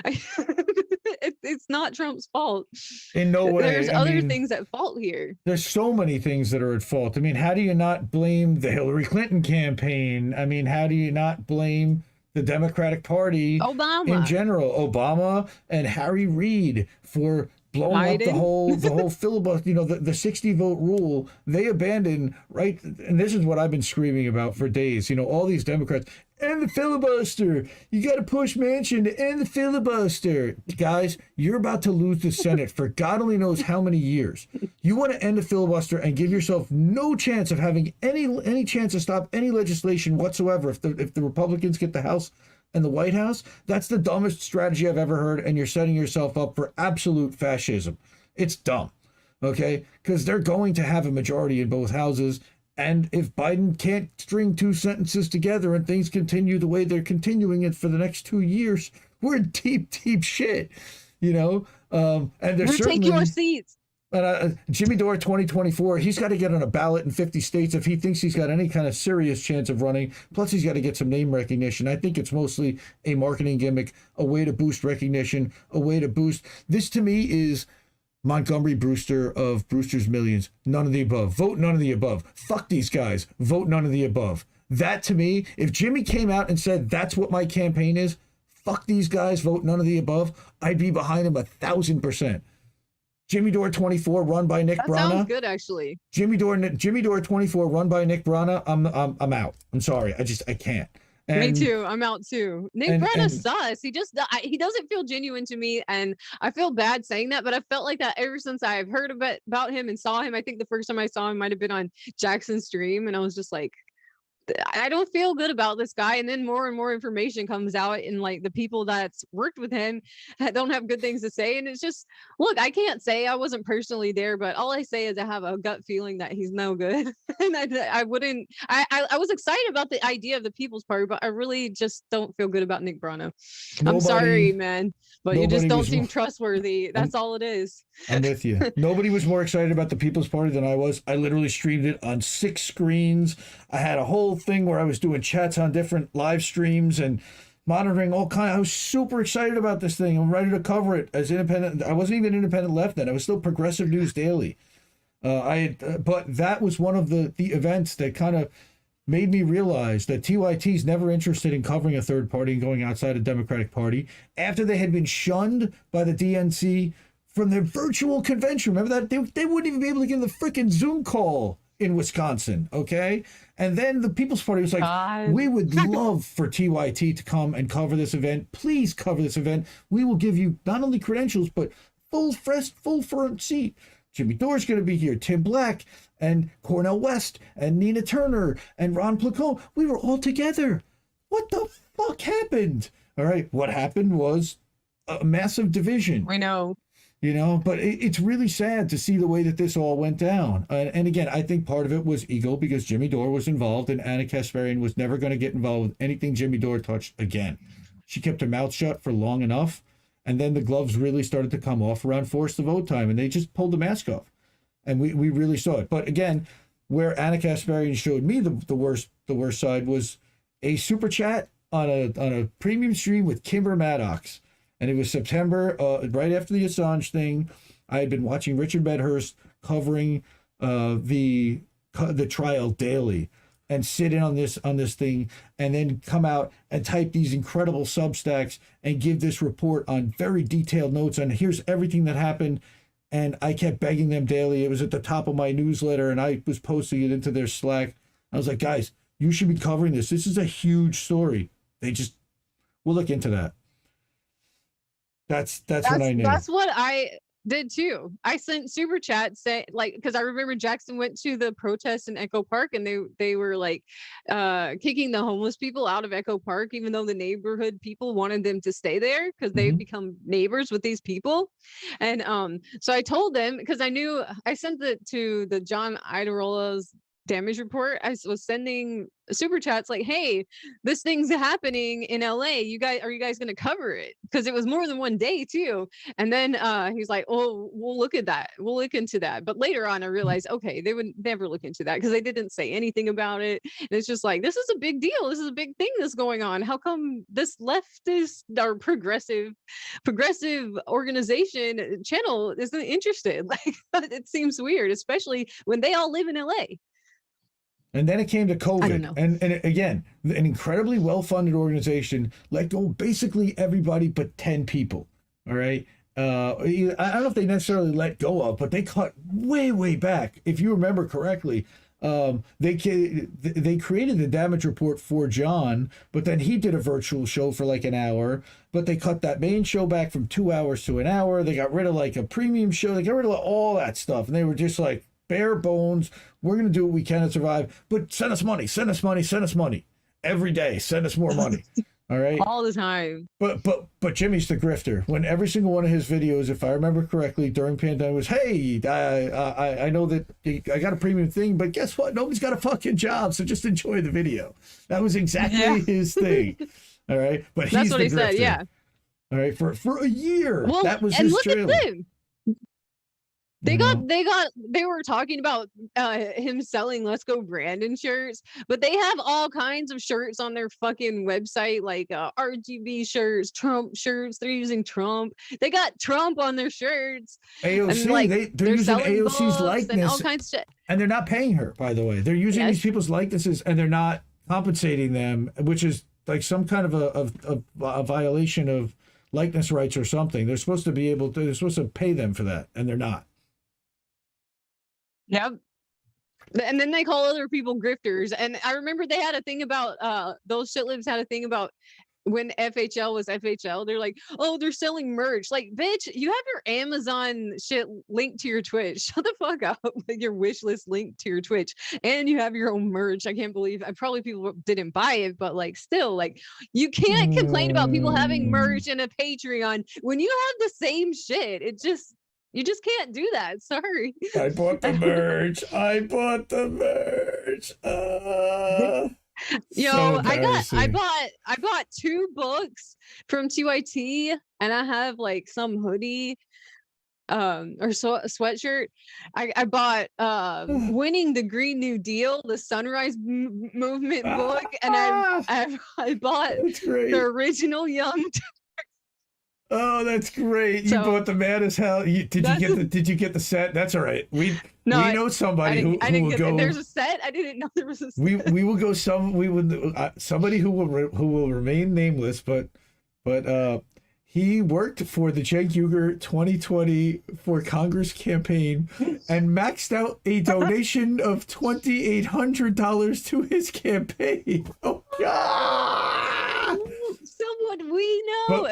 It's not Trump's fault. In no way. There's other things at fault here. There's so many things that are at fault. I mean, how do you not blame the Hillary Clinton campaign? I mean, how do you not blame the Democratic Party in general? Obama and Harry Reid for blowing up the whole filibuster, you know, the 60 vote rule. They abandoned, right? And this is what I've been screaming about for days. You know, all these Democrats, end the filibuster. You got to push Manchin to end the filibuster. Guys, you're about to lose the Senate for God only knows how many years. You want to end the filibuster and give yourself no chance of having any chance to stop any legislation whatsoever if the Republicans get the House and the White House. That's the dumbest strategy I've ever heard, and you're setting yourself up for absolute fascism. It's dumb, okay? Because they're going to have a majority in both houses, and if Biden can't string 2 sentences together and things continue the way they're continuing it for the next 2 years, we're in deep, deep shit, you know? And there's certainly... Take your seats. Jimmy Dore 2024, he's got to get on a ballot in 50 states if he thinks he's got any kind of serious chance of running. Plus, he's got to get some name recognition. I think it's mostly a marketing gimmick, a way to boost recognition, a way to boost. This, to me, is Montgomery Brewster of Brewster's Millions. None of the above. Vote none of the above. Fuck these guys. Vote none of the above. That, to me, if Jimmy came out and said, that's what my campaign is, fuck these guys, vote none of the above, I'd be behind him 1,000%. Jimmy Dore 24 run by Nick Brana. Sounds good, actually. Jimmy Dore 24 run by Nick Brana. I'm out. I'm sorry. I can't. Me too. I'm out too. Nick Brana's sus. He doesn't feel genuine to me, and I feel bad saying that, but I felt like that ever since I've heard about him and saw him. I think the first time I saw him might have been on Jackson's stream, and I was just like, I don't feel good about this guy. And then more and more information comes out, and like the people that's worked with him don't have good things to say. And it's just, look, I can't say I wasn't personally there, but all I say is I have a gut feeling that he's no good. And I was excited about the idea of the People's Party, but I really just don't feel good about Nick Brana. I'm sorry, man, but you just don't seem trustworthy. That's all it is. I'm with you. Nobody was more excited about the People's Party than I was. I literally streamed it on 6 screens. I had a whole thing where I was doing chats on different live streams and monitoring all kinds. I was super excited about this thing. I'm ready to cover it as independent. I wasn't even independent left then. I was still Progressive News Daily. But that was one of the events that kind of made me realize that TYT is never interested in covering a third party and going outside the Democratic Party after they had been shunned by the DNC from their virtual convention. Remember that? They wouldn't even be able to get the freaking Zoom call in Wisconsin, okay? And then the People's Party was like, we would love for TYT to come and cover this event. Please cover this event. We will give you not only credentials, but full front seat. Jimmy Dore's going to be here, Tim Black, and Cornel West, and Nina Turner, and Ron Placone. We were all together. What the fuck happened? All right, what happened was a massive division. I know. You know, but it's really sad to see the way that this all went down. And again, I think part of it was ego because Jimmy Dore was involved and Anna Kasparian was never going to get involved with anything Jimmy Dore touched again. She kept her mouth shut for long enough. And then the gloves really started to come off around forced to vote time and they just pulled the mask off. And we really saw it. But again, where Anna Kasparian showed me the worst side was a super chat on a premium stream with Kimber Maddox. And it was September, right after the Assange thing. I had been watching Richard Medhurst covering the trial daily, and sit in on this thing, and then come out and type these incredible Substacks and give this report on very detailed notes on here's everything that happened. And I kept begging them daily. It was at the top of my newsletter, and I was posting it into their Slack. I was like, guys, you should be covering this. This is a huge story. We'll look into that. That's what I knew. That's what I did too. I sent super chat say because I remember Jackson went to the protest in Echo Park and they were like kicking the homeless people out of Echo Park, even though the neighborhood people wanted them to stay there because they've become neighbors with these people. And so I told them, because I sent it to the John Idarola's damage report. I was sending super chats like, hey, this thing's happening in LA. Are you guys going to cover it? Because it was more than one day too. And then he's like, oh, we'll look at that. We'll look into that. But later on, I realized, okay, they would never look into that because they didn't say anything about it. And it's just like, this is a big deal. This is a big thing that's going on. How come this leftist or progressive organization channel isn't interested? Like, it seems weird, especially when they all live in LA. And then it came to COVID. And again, an incredibly well-funded organization let go basically everybody but 10 people. All right. I don't know if they necessarily let go of, but they cut way back. If you remember correctly, they created the damage report for John, but then he did a virtual show for like an hour, but they cut that main show back from 2 hours to an hour. They got rid of like a premium show. They got rid of all that stuff. And they were just like, bare bones, we're going to do what we can to survive, but send us money every day. Send us more money. All right. All the time. But Jimmy's the grifter. When every single one of his videos, if I remember correctly, during pandemic was, hey, I know that I got a premium thing, but guess what? Nobody's got a fucking job, so just enjoy the video. That was exactly his thing. All right. But that's what he said. Yeah. All right. For a year, well, that was and his look trailer. At them. They were talking about him selling Let's Go Brandon shirts, but they have all kinds of shirts on their fucking website, like RGB shirts, Trump shirts. They're using Trump. They got Trump on their shirts. AOC, and, like, they're using AOC's likeness. And all kinds of shit. And they're not paying her, by the way. They're using these people's likenesses and they're not compensating them, which is like some kind of a violation of likeness rights or something. They're supposed to pay them for that, and they're not. Yep. And then they call other people grifters. And I remember they had a thing about those shitlibs had a thing about when FHL was FHL. They're like, oh, they're selling merch. Like, bitch, you have your Amazon shit linked to your Twitch. Shut the fuck up with your wish list linked to your Twitch. And you have your own merch. I can't believe probably people didn't buy it, but like still, like, you can't complain about people having merch and a Patreon when you have the same shit. You just can't do that. Sorry. I bought the merch. Yo, so I bought 2 books from TYT, and I have like some hoodie or so a sweatshirt. I bought Winning the Green New Deal, the Sunrise Movement book, and I bought the original Young Oh, that's great. You So, bought the Mad as Hell. Did you get the set? That's all right. We know somebody who will go. There's a set. I didn't know there was a set. We will go somebody who will remain nameless, but he worked for the Cenk Uygur 2020 for Congress campaign and maxed out a donation of $2,800 to his campaign. Oh God! Someone we know.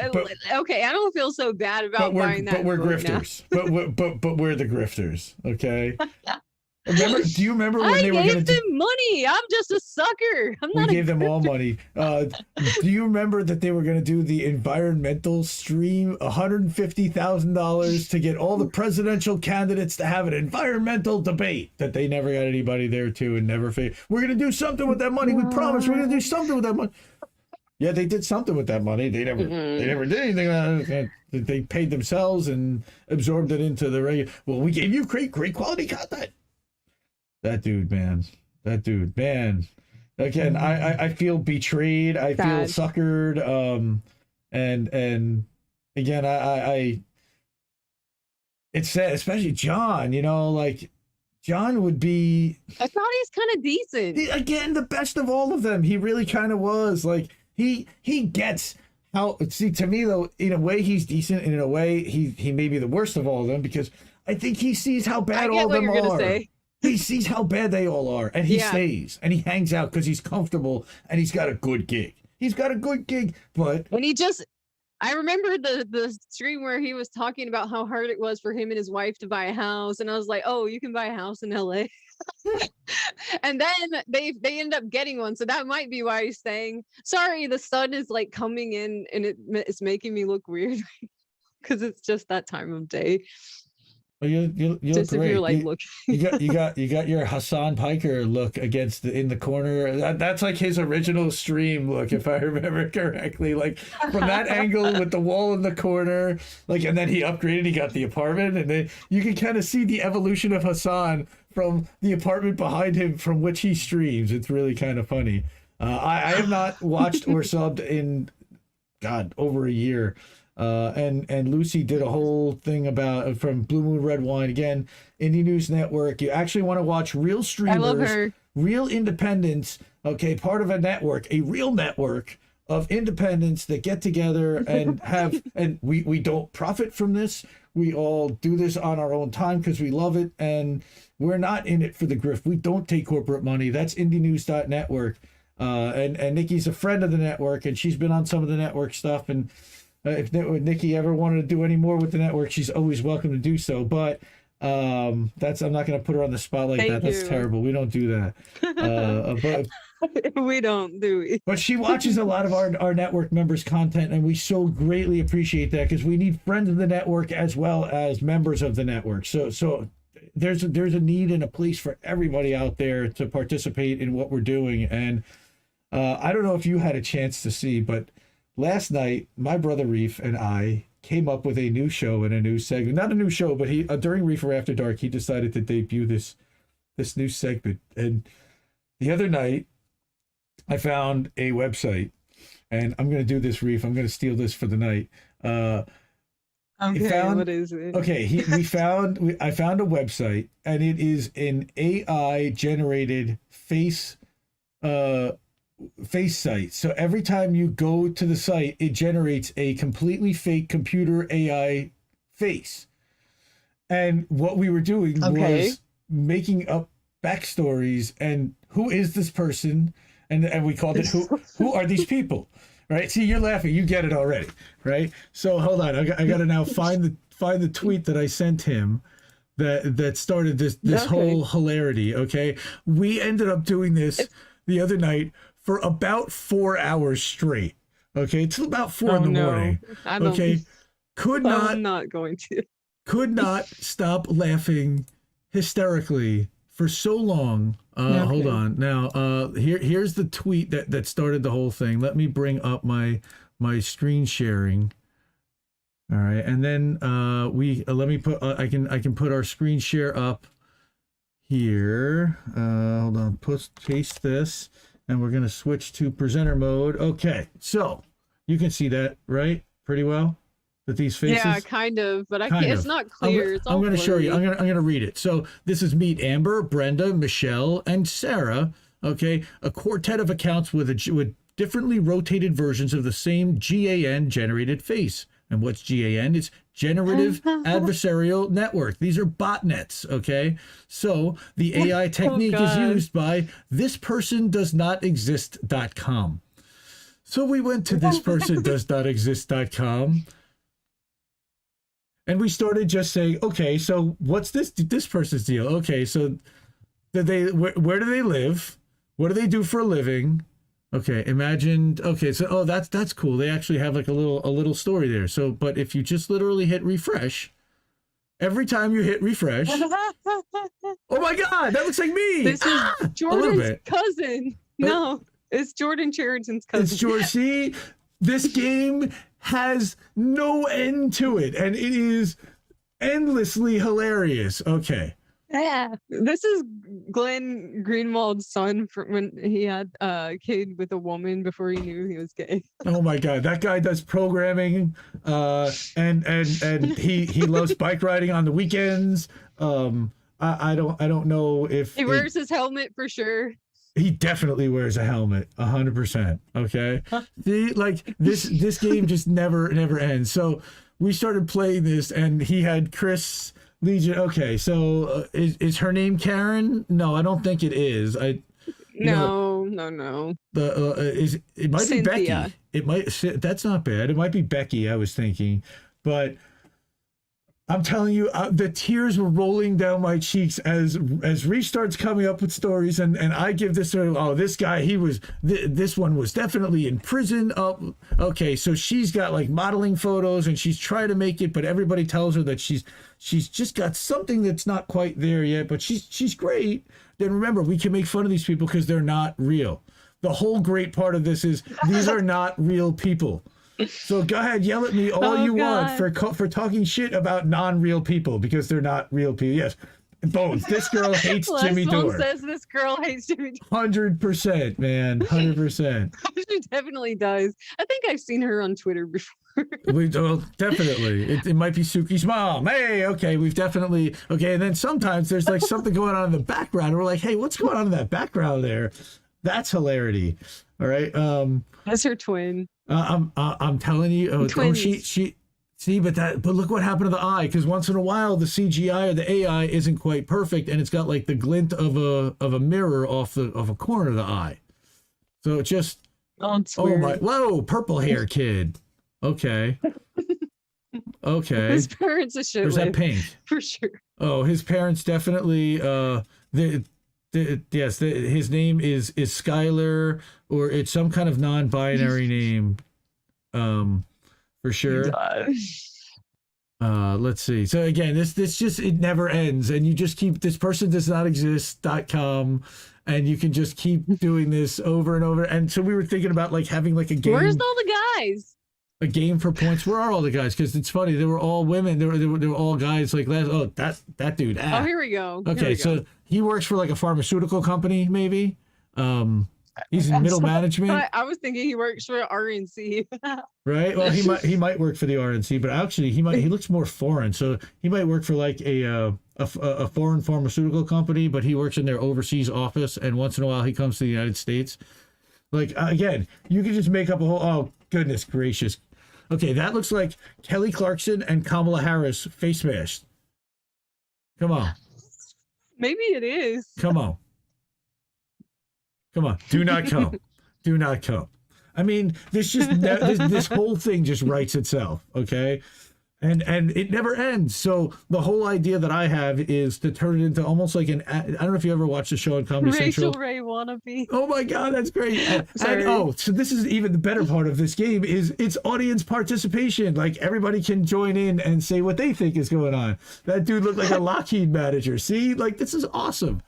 Okay, I don't feel so bad about buying that. But we're grifters. But we're the grifters. Okay. Do you remember when they were going to them money? I'm just a sucker. We gave them all money. Do you remember that they were going to do the environmental stream, $150,000 to get all the presidential candidates to have an environmental debate that they never got anybody there to and never failed. We're going to do something with that money. We promise we're going to do something with that money. Yeah, they did something with that money. They never did anything. They paid themselves and absorbed it into the regular. Well, we gave you great quality content. That dude, man. Again, I feel betrayed. I feel suckered. And again, I it's sad, especially John. You know, like John would be. I thought he's kind of decent. Again, the best of all of them. He really kind of was. Like he gets how. See, to me though, in a way he's decent, and in a way he may be the worst of all of them because I think he sees how bad all of them are. He sees how bad they all are, and he stays, and he hangs out because he's comfortable, and he's got a good gig. But... And I remember the stream where he was talking about how hard it was for him and his wife to buy a house, and I was like, oh, you can buy a house in LA. And then they end up getting one, so that might be why he's saying, sorry, the sun is like coming in, and it's making me look weird, because it's just that time of day. Well, you look great. You're like, look. you got your Hassan Piker look in the corner. That's like his original stream look, if I remember correctly. Like from that angle with the wall in the corner, like, and then he upgraded. He got the apartment, and then you can kind of see the evolution of Hassan from the apartment behind him, from which he streams. It's really kind of funny. I have not watched or subbed in over a year. And Lucy did a whole thing about from Blue Moon Red Wine, again, Indie News Network. You actually want to watch real streamers, I love her. Real independents, okay, part of a network, a real network of independents that get together and have, and we don't profit from this. We all do this on our own time because we love it, and we're not in it for the grift. We don't take corporate money. That's indienews.network. And Nikki's a friend of the network, and she's been on some of the network stuff, and if Nikki ever wanted to do any more with the network, she's always welcome to do so. But I'm not going to put her on the spot like that. That's terrible. We don't do that. We don't, do we? But she watches a lot of our network members' content, and we so greatly appreciate that because we need friends of the network as well as members of the network. So there's a need and a place for everybody out there to participate in what we're doing. And I don't know if you had a chance to see, but last night, my brother Reef and I came up with a new show and a new segment. Not a new show, but he during Reefer After Dark, he decided to debut this new segment. And the other night, I found a website, and I'm going to do this, Reef. I'm going to steal this for the night. Okay, what is it? Okay, I found a website, and it is an AI-generated face site. So every time you go to the site, it generates a completely fake computer AI face. And what we were doing was making up backstories and who is this person, and we called it who are these people, right? See, you're laughing, you get it already, right? So hold on, I got to now find the tweet that I sent him that started this whole hilarity. Okay, we ended up doing this the other night for about 4 hours straight. Okay, till about 4 in the morning. Okay, I'm not going to. Could not stop laughing hysterically for so long. Hold on. Now, here's the tweet that started the whole thing. Let me bring up my screen sharing. All right, and then let me put I can put our screen share up here. Hold on. Paste this. And we're going to switch to presenter mode. Okay, so you can see that, right? Pretty well? That these faces. Yeah, kind of, but I Kind can't. It's of. not clear. It's all I'm going to show you. blurry. I'm going to read it. So this is meet Amber, Brenda, Michelle, and Sarah. Okay, a quartet of accounts with differently rotated versions of the same GAN generated face. And what's GAN? It's generative adversarial network. These are botnets. Okay, so the AI technique is used by thispersondoesnotexist.com. So we went to thispersondoesnotexist.com. And we started just saying, okay, so what's this person's deal? Okay, so where do they live? What do they do for a living? Okay, imagine. Okay, so that's cool. They actually have like a little story there. So, but if you just literally hit refresh, every time you hit refresh, oh my God, that looks like me. This is Jordan's cousin. No, it's Jordan Sheridan's cousin. It's George. See, this game has no end to it, and it is endlessly hilarious. Okay. Yeah, this is Glenn Greenwald's son from when he had a kid with a woman before he knew he was gay. Oh my God, that guy does programming, and he loves bike riding on the weekends. I don't know if He wears his helmet for sure. He definitely wears a helmet, 100%. Okay, this game just never ends. So we started playing this, and he had Chris Legion. Okay, so is her name Karen? No, I don't think it is. No. It might Cynthia. be Becky. It might. That's not bad. It might be Becky. I was thinking, but I'm telling you, the tears were rolling down my cheeks as Reese starts coming up with stories, and I give this sort of, oh, this guy, this one was definitely in prison. Oh, okay, so she's got like modeling photos, and she's trying to make it, but everybody tells her that she's just got something that's not quite there yet, but she's great. Then remember, we can make fun of these people because they're not real. The whole great part of this is these are not real people. So go ahead, yell at me all you want for talking shit about non-real people because they're not real people. Yes, Bones. This girl hates Jimmy Dore. Says this girl hates Jimmy Dore. 100%, man, 100%. She definitely does. I think I've seen her on Twitter before. Definitely. It might be Suki's mom. Hey, okay, we've definitely okay. And then sometimes there's like something going on in the background. And we're like, hey, what's going on in that background there? That's hilarity. All right. That's her twin. I'm telling you. She see, but look what happened to the eye. Because once in a while, the CGI or the AI isn't quite perfect, and it's got like the glint of a mirror off a corner of the eye. So it just oh my whoa, purple hair kid. Okay. Okay. His parents are shit. Or is that pink? For sure. Oh, his parents definitely. Yes, his name is Skylar, or it's some kind of non-binary name. For sure. Let's see. So again, this just it never ends, and you just keep this person does not exist.com, and you can just keep doing this over and over. And so we were thinking about like having like a game. Where's all the guys? A game for points. Where are all the guys? Because it's funny, they were all women. They were all guys. Like that dude. Oh, here we go. Okay, so he works for like a pharmaceutical company, maybe. He's in middle management. I was thinking he works for RNC. Right. Well, he might work for the RNC, but actually he looks more foreign. So he might work for like a foreign pharmaceutical company, but he works in their overseas office, and once in a while he comes to the United States. Like again, you can just make up a whole. Oh goodness gracious. Okay, that looks like Kelly Clarkson and Kamala Harris face smashed. Come on. Maybe it is. Come on. Come on. Do not come. Do not come. I mean, this whole thing just writes itself, okay? And it never ends. So the whole idea that I have is to turn it into almost like I don't know if you ever watched the show on Comedy Central. Rachel Ray wannabe. Oh my God, that's great. So this is even the better part of this game is it's audience participation. Like everybody can join in and say what they think is going on. That dude looked like a Lockheed manager. See, like this is awesome.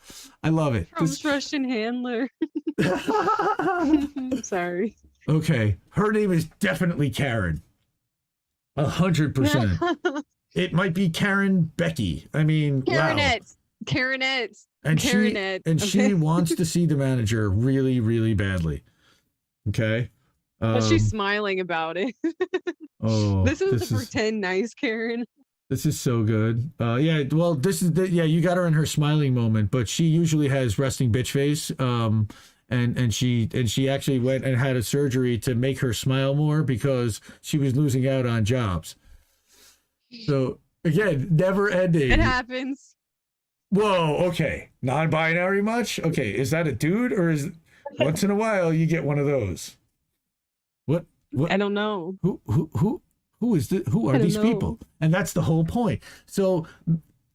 I love it. From Russian handler. Sorry. Okay, her name is definitely Karen. 100%. It might be Karen Becky. I mean, Karenette. wow. Karenette. And Karenette. she wants to see the manager really, really badly. Okay. But she's smiling about it. Oh, this is the pretend nice Karen. This is so good. Yeah, well, you got her in her smiling moment, but she usually has resting bitch face. And she actually went and had a surgery to make her smile more because she was losing out on jobs. So again, never ending. It happens. Whoa, okay. Non-binary much? Okay, is that a dude or is once in a while you get one of those? What? I don't know. Who are these people? And that's the whole point. So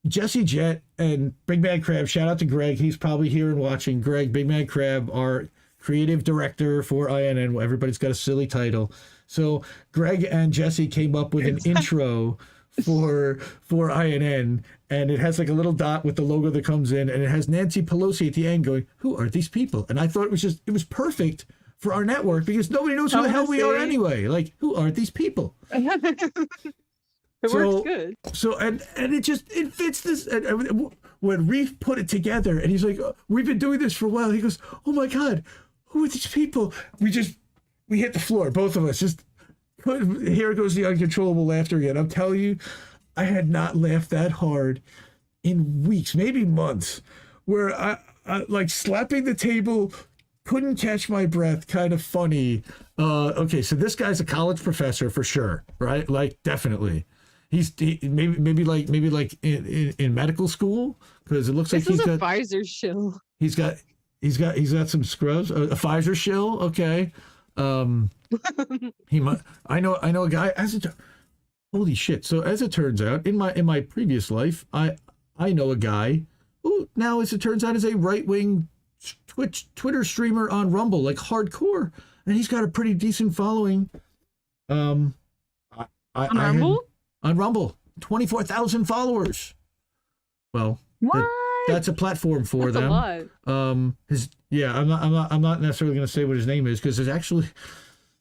Jesse Jett and Big Mad Crab, shout out to Greg. He's probably here and watching. Greg, Big Mad Crab, our creative director for INN. Everybody's got a silly title. So Greg and Jesse came up with an intro for INN, and it has like a little dot with the logo that comes in, and it has Nancy Pelosi at the end going, "Who are these people?" And I thought it was perfect for our network because nobody knows who the hell we are anyway. Like, who are these people? It works good. So and it fits this. And when Reef put it together, and he's like, oh, "We've been doing this for a while." He goes, "Oh my God, who are these people?" We hit the floor, both of us. Here goes the uncontrollable laughter again. I'm telling you, I had not laughed that hard in weeks, maybe months, where I like slapping the table, couldn't catch my breath, kind of funny. Okay, so this guy's a college professor for sure, right? Like, definitely. He's maybe like in medical school, because it looks like he's got Pfizer shill. He's got some scrubs. A Pfizer shill, okay. I know a guy. Holy shit! So as it turns out, in my previous life, I know a guy who now, as it turns out, is a right-wing Twitter streamer on Rumble, like hardcore, and he's got a pretty decent following. On Rumble? On Rumble, 24,000 followers. Well, that's a platform for them. A lot. I'm not necessarily going to say what his name is because there's actually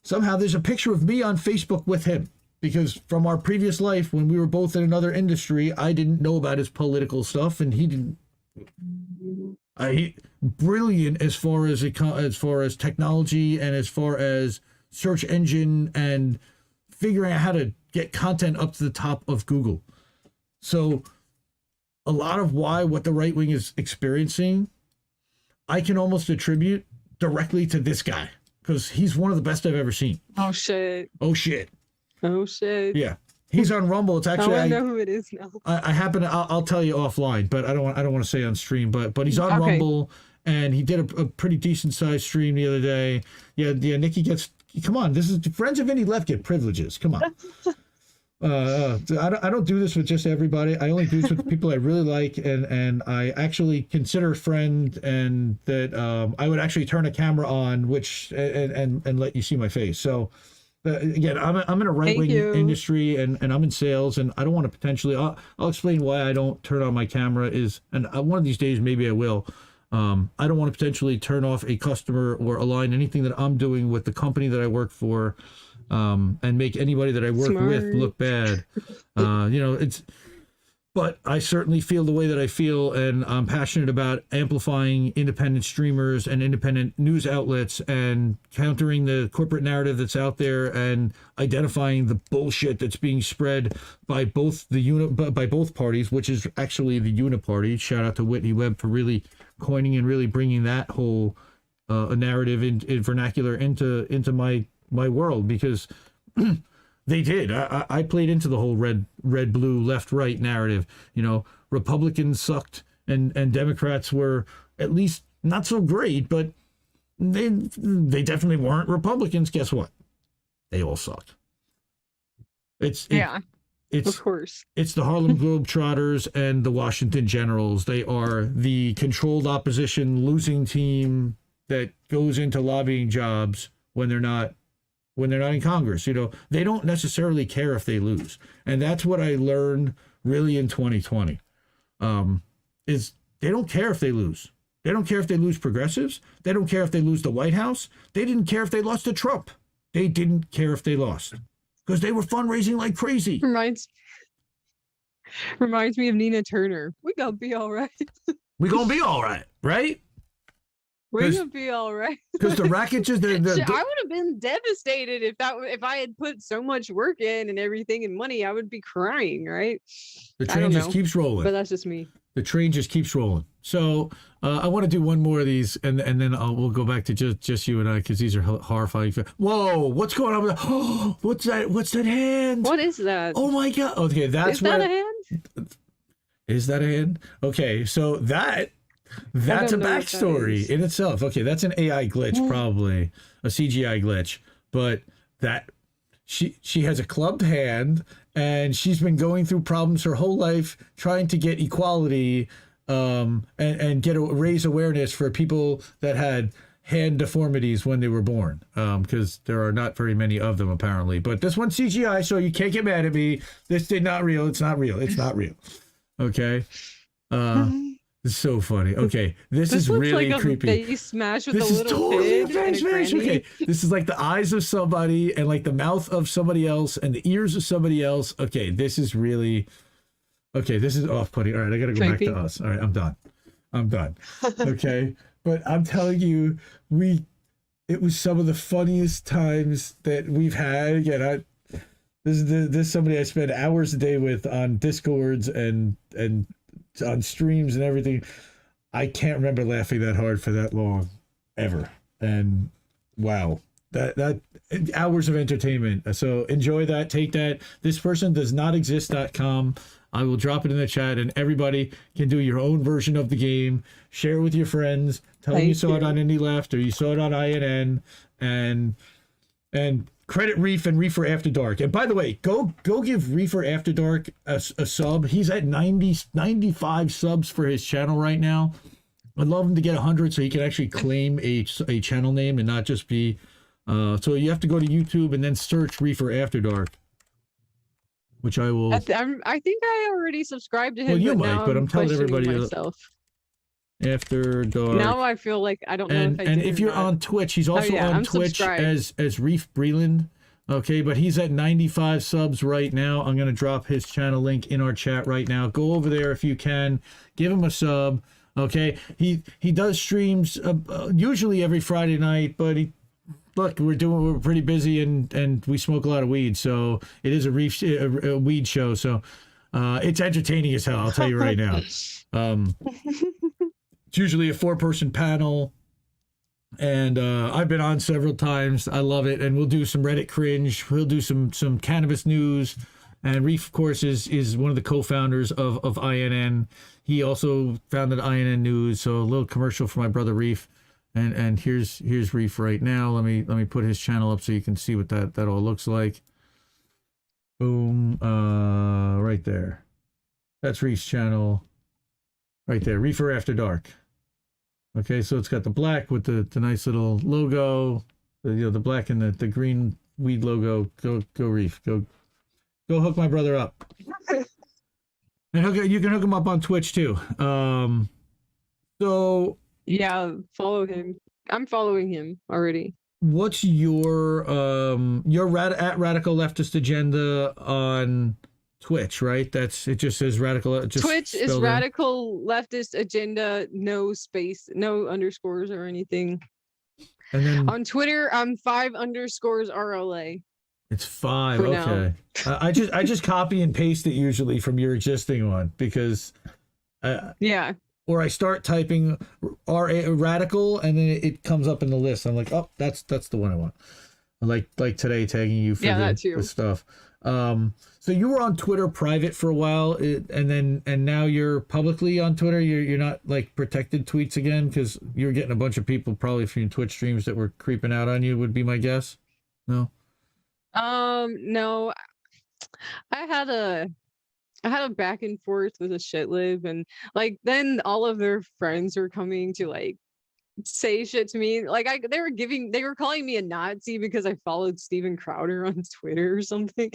somehow there's a picture of me on Facebook with him, because from our previous life when we were both in another industry, I didn't know about his political stuff and he didn't. He brilliant as far as technology and as far as search engine and figuring out how to get content up to the top of Google. So a lot of what the right wing is experiencing, I can almost attribute directly to this guy, because he's one of the best I've ever seen. Oh shit. Yeah. He's on Rumble. It's actually I know who it is now. I happen to I'll tell you offline, but I don't want to say on stream, but he's on Rumble, and he did a pretty decent sized stream the other day. Yeah, Nikki gets, come on, this is friends of Indie Left get privileges. Come on. I don't do this with just everybody. I only do this with the people I really like and I actually consider friend, and that I would actually turn a camera on, which and let you see my face. So again, I'm in a right-wing industry and I'm in sales, and I don't want to potentially. I'll explain why I don't turn on my camera and one of these days maybe I will. I don't want to potentially turn off a customer or align anything that I'm doing with the company that I work for. And make anybody that I work with look bad. But I certainly feel the way that I feel, and I'm passionate about amplifying independent streamers and independent news outlets and countering the corporate narrative that's out there and identifying the bullshit that's being spread by both by both parties, which is actually the Uniparty. Shout out to Whitney Webb for really coining and really bringing that whole narrative in vernacular into my world, because they did. I played into the whole red, blue, left, right narrative. Republicans sucked and Democrats were at least not so great, but they definitely weren't Republicans. Guess what? They all sucked. Of course. It's the Harlem Globetrotters and the Washington Generals. They are the controlled opposition losing team that goes into lobbying jobs when they're not in Congress. They don't necessarily care if they lose. And that's what I learned really in 2020, is they don't care if they lose. They don't care if they lose progressives. They don't care if they lose the White House. They didn't care if they lost to Trump. They didn't care if they lost, because they were fundraising like crazy. Reminds me of Nina Turner. We gonna be all right. We gonna be all right, right? We're gonna be all right. Because the racket just Shit, I would have been devastated if I had put so much work in and everything and money. I would be crying, right? the train just keeps rolling. But that's just me. The train just keeps rolling. So I want to do one more of these, and then we'll go back to just you and I, because these are horrifying. Whoa, what's going on with that? Oh, what's that? What's that hand? What is that? Oh my god. Okay, that's is that a hand? Is that a hand? Okay, so that's a backstory in itself. Okay, that's an AI glitch, probably a CGI glitch, but that she has a clubbed hand, and she's been going through problems her whole life trying to get equality, and raise awareness for people that had hand deformities when they were born, because there are not very many of them apparently. But this one's CGI, so you can't get mad at me. This is not real. It's not real. It's not real. Okay. It's so funny. Okay, this is really like creepy. Face smash with this a is little totally kid a face smash. Okay, this is like the eyes of somebody and like the mouth of somebody else and the ears of somebody else. Okay, this is really okay. This is off-putting. All right, I gotta go back to us. All right, I'm done. Okay, but I'm telling you, it was some of the funniest times that we've had. Again, this is somebody I spend hours a day with on Discords and on streams and everything. I can't remember laughing that hard for that long ever. And wow, that hours of entertainment. So enjoy that. Take that. This person does not exist.com. I will drop it in the chat, and everybody can do your own version of the game. Share it with your friends. Tell them you saw it on Indie Left or you saw it on INN, and credit Reef and Reefer After Dark. And by the way, go give Reefer After Dark a sub. He's at 95 subs for his channel right now. I'd love him to get 100 so he can actually claim a channel name and not just be... so you have to go to YouTube and then search Reefer After Dark, which I will... I think I already subscribed to him. Well, you might, but I'm telling everybody... myself. After Dark. Now I feel like I don't know if I did. And if you're on Twitch, he's also on Twitch as Reef Breland. Okay, but he's at 95 subs right now. I'm going to drop his channel link in our chat right now. Go over there if you can. Give him a sub. Okay, he does streams usually every Friday night, but we're pretty busy and we smoke a lot of weed, so it is a weed show. So it's entertaining as hell. I'll tell you right now. It's usually a 4-person panel, and I've been on several times. I love it, and we'll do some Reddit cringe. We'll do some cannabis news, and Reef, of course, is one of the co-founders of INN. He also founded INN News, so a little commercial for my brother Reef. And here's Reef right now. Let me put his channel up so you can see what that all looks like. Boom, right there. That's Reef's channel. Right there, Reefer After Dark. Okay, so it's got the black with the nice little logo, the black and the green weed logo. Go Reef, go hook my brother up. And you can hook him up on Twitch too. So yeah, follow him. I'm following him already. What's your at Radical Leftist Agenda on Twitch, right? It just says Radical. Twitch is Radical Leftist Agenda, no space, no underscores or anything. And then on Twitter, I'm 5_RLA. It's 5. Okay. I just copy and paste it usually from your existing one because yeah. Or I start typing Radical and then it comes up in the list. I'm like, oh, that's the one I want. Like today tagging you for the stuff. So you were on Twitter private for a while, and now you're publicly on Twitter. You're not like protected tweets again because you're getting a bunch of people probably from your Twitch streams that were creeping out on you. Would be my guess. No. No. I had a back and forth with a shitlib, and like then all of their friends were coming to like say shit to me. Like they were calling me a Nazi because I followed Steven Crowder on Twitter or something.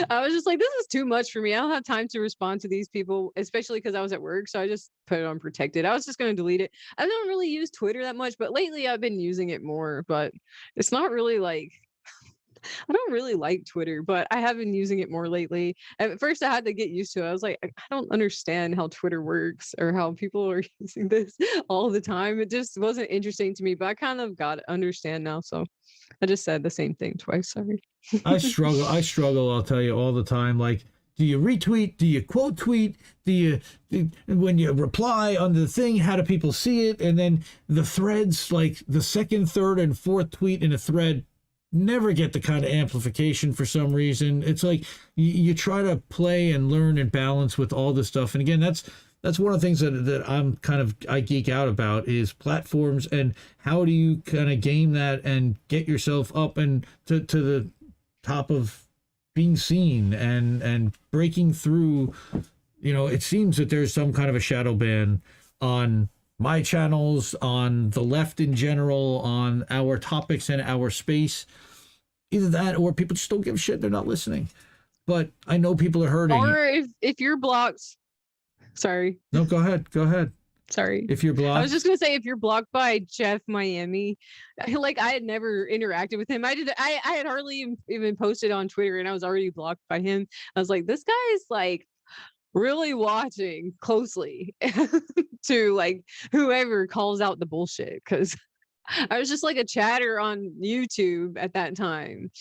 I was just like, this is too much for me. I don't have time to respond to these people, especially because I was at work. So I just put it on protected. I was just going to delete it. I don't really use Twitter that much, but lately I've been using it more, but it's not really like I don't really like Twitter, but I have been using it more lately. At first, I had to get used to it. I was like, I don't understand how Twitter works or how people are using this all the time. It just wasn't interesting to me, but I kind of got to understand now. So I just said the same thing twice. Sorry. I struggle, I'll tell you all the time. Like, do you retweet? Do you quote tweet? When you reply on the thing, how do people see it? And then the threads, like the second, third, and fourth tweet in a thread never get the kind of amplification for some reason. It's like you try to play and learn and balance with all this stuff. And again, that's one of the things that I geek out about is platforms and how do you kind of game that and get yourself up and to the top of being seen and breaking through. You know, it seems that there's some kind of a shadow ban on my channels, on the left in general, on our topics and our space. Either that or people just don't give a shit. They're not listening. But I know people are hurting. Or if you're blocked. Sorry. No, go ahead. Sorry. If you're blocked. I was just gonna say if you're blocked by Jeff Miami, like I had never interacted with him. I had hardly even posted on Twitter and I was already blocked by him. I was like, this guy is like really watching closely to like whoever calls out the bullshit, because I was just like a chatter on YouTube at that time.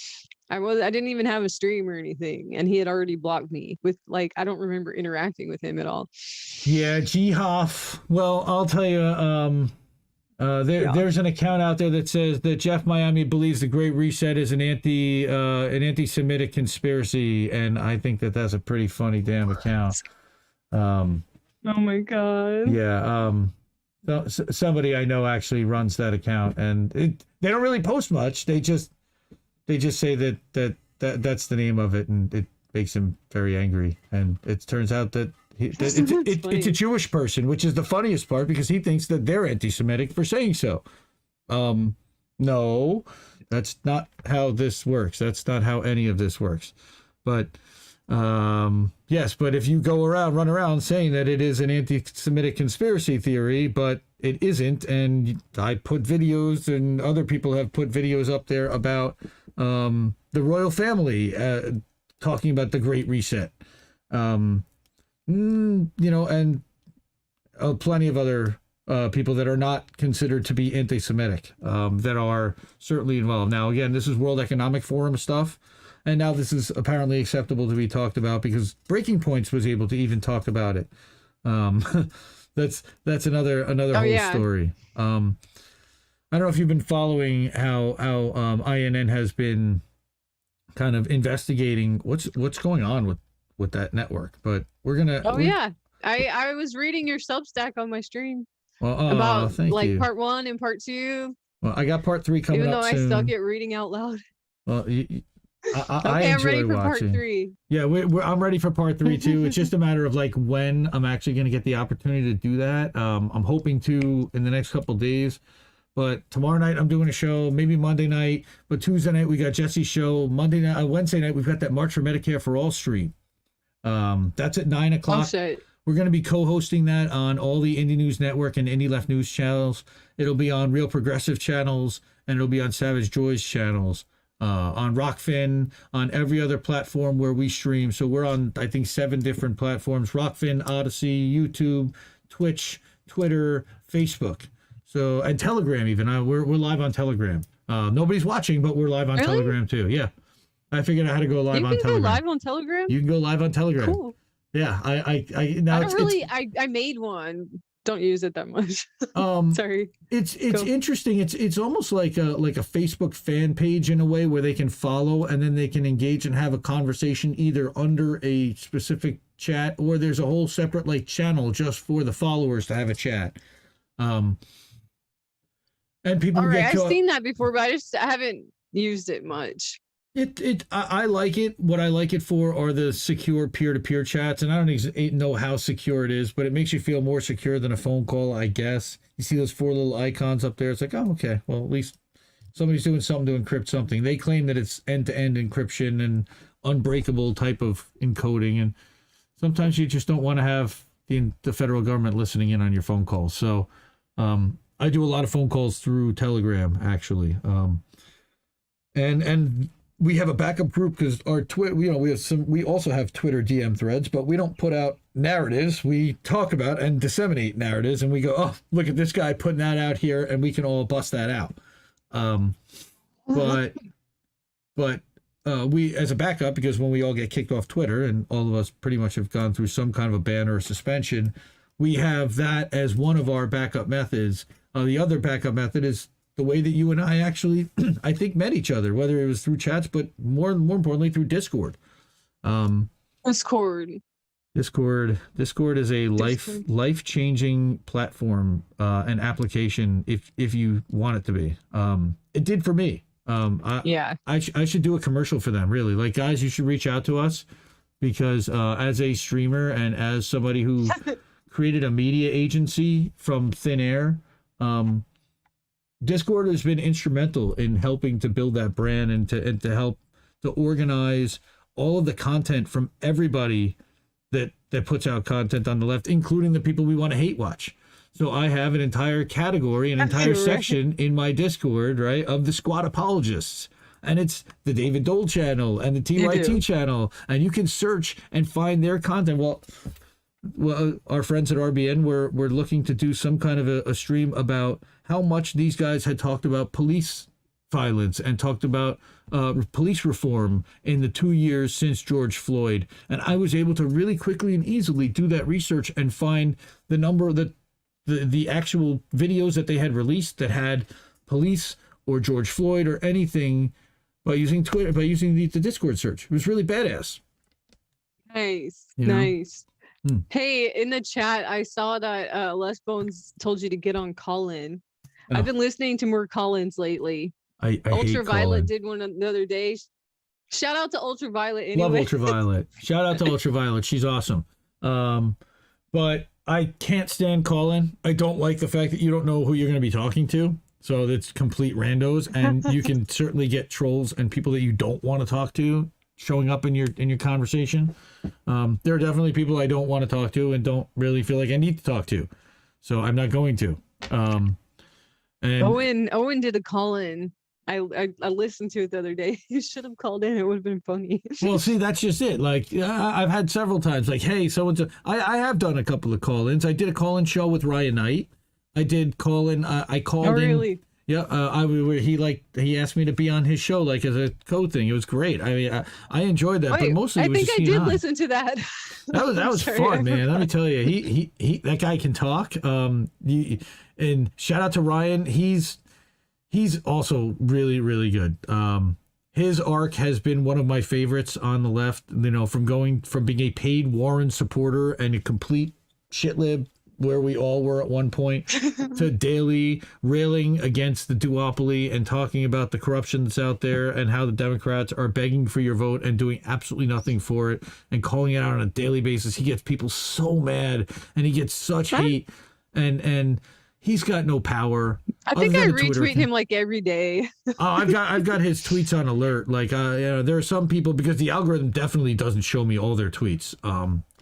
I didn't even have a stream or anything, and he had already blocked me with like I don't remember interacting with him at all. Yeah, G-Hoff. Well, I'll tell you, there's an account out there that says that Jeff Miami believes the Great Reset is an anti-Semitic conspiracy, and I think that that's a pretty funny damn account. Oh my god. Yeah. Somebody I know actually runs that account, and they don't really post much. They just say that's the name of it, and it makes him very angry. And it turns out that it's a Jewish person, which is the funniest part because he thinks that they're anti-Semitic for saying so. No, that's not how this works. That's not how any of this works. But yes, but if you run around saying that it is an anti-Semitic conspiracy theory, but it isn't, and I put videos and other people have put videos up there about the royal family talking about the Great Reset, and plenty of other people that are not considered to be anti-Semitic that are certainly involved. Now, again, this is World Economic Forum stuff. And now this is apparently acceptable to be talked about because Breaking Points was able to even talk about it. That's another whole story. I don't know if you've been following how INN has been kind of investigating what's going on with that network, but we're gonna. I was reading your Substack on my stream about like part 1 and part 2. Well, I got part 3 coming up soon. Even though I suck at reading out loud. Well, I'm ready for part 3. Yeah, I'm ready for part 3 too. It's just a matter of like when I'm actually going to get the opportunity to do that. I'm hoping to in the next couple days. But tomorrow night I'm doing a show, maybe Monday night. But Tuesday night we got Jesse's show. Wednesday night we've got that March for Medicare for All stream. That's at 9 o'clock. Oh, shit. We're going to be co-hosting that on all the Indie News Network and Indie Left News channels. It'll be on Real Progressive channels, and it'll be on Savage Joy's channels. On Rockfin, on every other platform where we stream. So we're on, I think, 7 different platforms: Rockfin, Odyssey, YouTube, Twitch, Twitter, Facebook. So, and Telegram even. We're live on Telegram. Nobody's watching, but we're live on Telegram too. Yeah. I figured I had to go live on Telegram. You can go live on Telegram? You can go live on Telegram. Cool. Yeah. I made one. Don't use it that much. Sorry. It's interesting. It's almost like a Facebook fan page in a way where they can follow and then they can engage and have a conversation either under a specific chat or there's a whole separate like channel just for the followers to have a chat. And people I've seen that before, but I haven't used it much. I like it. What I like it for are the secure peer-to-peer chats, and I don't know how secure it is, but it makes you feel more secure than a phone call, I guess. You see those 4 little icons up there. It's like, oh, okay. Well, at least somebody's doing something to encrypt something. They claim that it's end-to-end encryption and unbreakable type of encoding, and sometimes you just don't want to have the federal government listening in on your phone calls. So I do a lot of phone calls through Telegram, actually. And we have a backup group because our Twitter, we also have Twitter DM threads, but we don't put out narratives. We talk about and disseminate narratives, and we go, oh, look at this guy putting that out here, and we can all bust that out. But we, as a backup, because when we all get kicked off Twitter, and all of us pretty much have gone through some kind of a ban or a suspension, we have that as one of our backup methods. The other backup method is the way that you and I actually, I think, met each other, whether it was through chats, but more importantly through Discord. Discord is a life-changing platform and application if you want it to be. It did for me. I should do a commercial for them, really. Like, guys, you should reach out to us because as a streamer and as somebody who created a media agency from thin air, Discord has been instrumental in helping to build that brand and to help to organize all of the content from everybody that puts out content on the left, including the people we want to hate watch. So I have an entire category, an entire section in my Discord, right, of the squad apologists. And it's the David Dole channel and the TYT channel. And you can search and find their content. Well, our friends at RBN were looking to do some kind of a stream about how much these guys had talked about police violence and talked about police reform in the 2 years since George Floyd. And I was able to really quickly and easily do that research and find the number of the actual videos that they had released that had police or George Floyd or anything by using Twitter, by using the Discord search. It was really badass. Nice. You know? Nice. Hey, in the chat, I saw that Les Bones told you to get on Call-In. I've been listening to more Call-Ins lately. I Ultraviolet did one the other day. Shout out to Ultraviolet anyway. Love Ultraviolet. Shout out to Ultraviolet. She's awesome. But I can't stand Call-In. I don't like the fact that you don't know who you're going to be talking to. So it's complete randos, and you can certainly get trolls and people that you don't want to talk to showing up in your conversation. There are definitely people I don't want to talk to and don't really feel like I need to talk to. So I'm not going to. And Owen did a call-in. I listened to it the other day. You should have called in. It would have been funny. Well, see, that's just it. Like, I've had several times, like, hey, so-and-so. I have done a couple of call-ins. I did a call-in show with Ryan Knight. I did call-in. I called in. Really? Yeah, he asked me to be on his show, like, as a code thing. It was great. I mean, I enjoyed that, but mostly it was just I think I did listen to that. That was fun, man. Let me tell you, he that guy can talk. And shout out to Ryan. He's also really, really good. His arc has been one of my favorites on the left. You know, from being a paid Warren supporter and a complete shitlib, where we all were at one point, to daily railing against the duopoly and talking about the corruption that's out there and how the Democrats are begging for your vote and doing absolutely nothing for it and calling it out on a daily basis. He gets people so mad and he gets such hate and he's got no power. I think I retweet him like every day. I've got his tweets on alert. Like, there are some people, because the algorithm definitely doesn't show me all their tweets,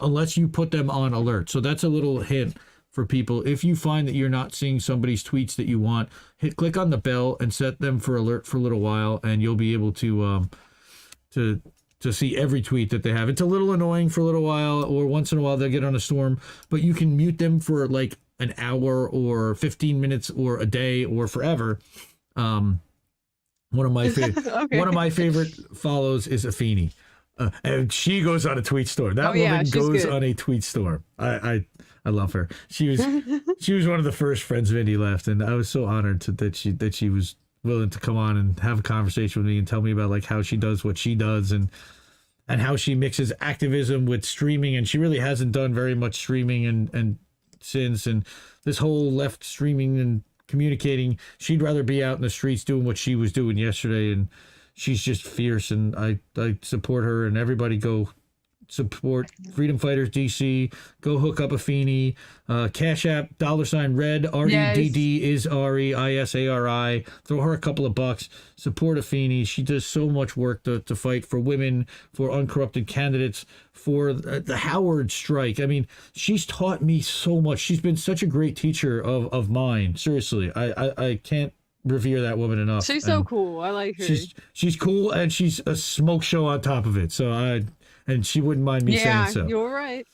unless you put them on alert. So that's a little hint for people. If you find that you're not seeing somebody's tweets that you want, click on the bell and set them for alert for a little while, and you'll be able to see every tweet that they have. It's a little annoying for a little while, or once in a while they'll get on a storm, but you can mute them for like an hour or 15 minutes or a day or forever. One of my favorite follows is Afeni. And she goes on a tweet storm. That woman goes on a tweet storm. I love her. She was one of the first friends of Indie Left, and I was so honored that she was willing to come on and have a conversation with me and tell me about like how she does what she does and how she mixes activism with streaming. And she really hasn't done very much streaming and since, and this whole left streaming and communicating, she'd rather be out in the streets doing what she was doing yesterday, and she's just fierce, and I support her. And everybody go support Freedom Fighters DC. Go hook up Afeni. Cash App $RED REDD is REISARI. Throw her a couple of bucks. Support Afeni. She does so much work to fight for women, for uncorrupted candidates, for the Howard strike. I mean, she's taught me so much. She's been such a great teacher of mine. Seriously, I can't revere that woman enough. She's so And cool. I like her. She's cool, and she's a smoke show on top of it. And she wouldn't mind me saying so. You're right.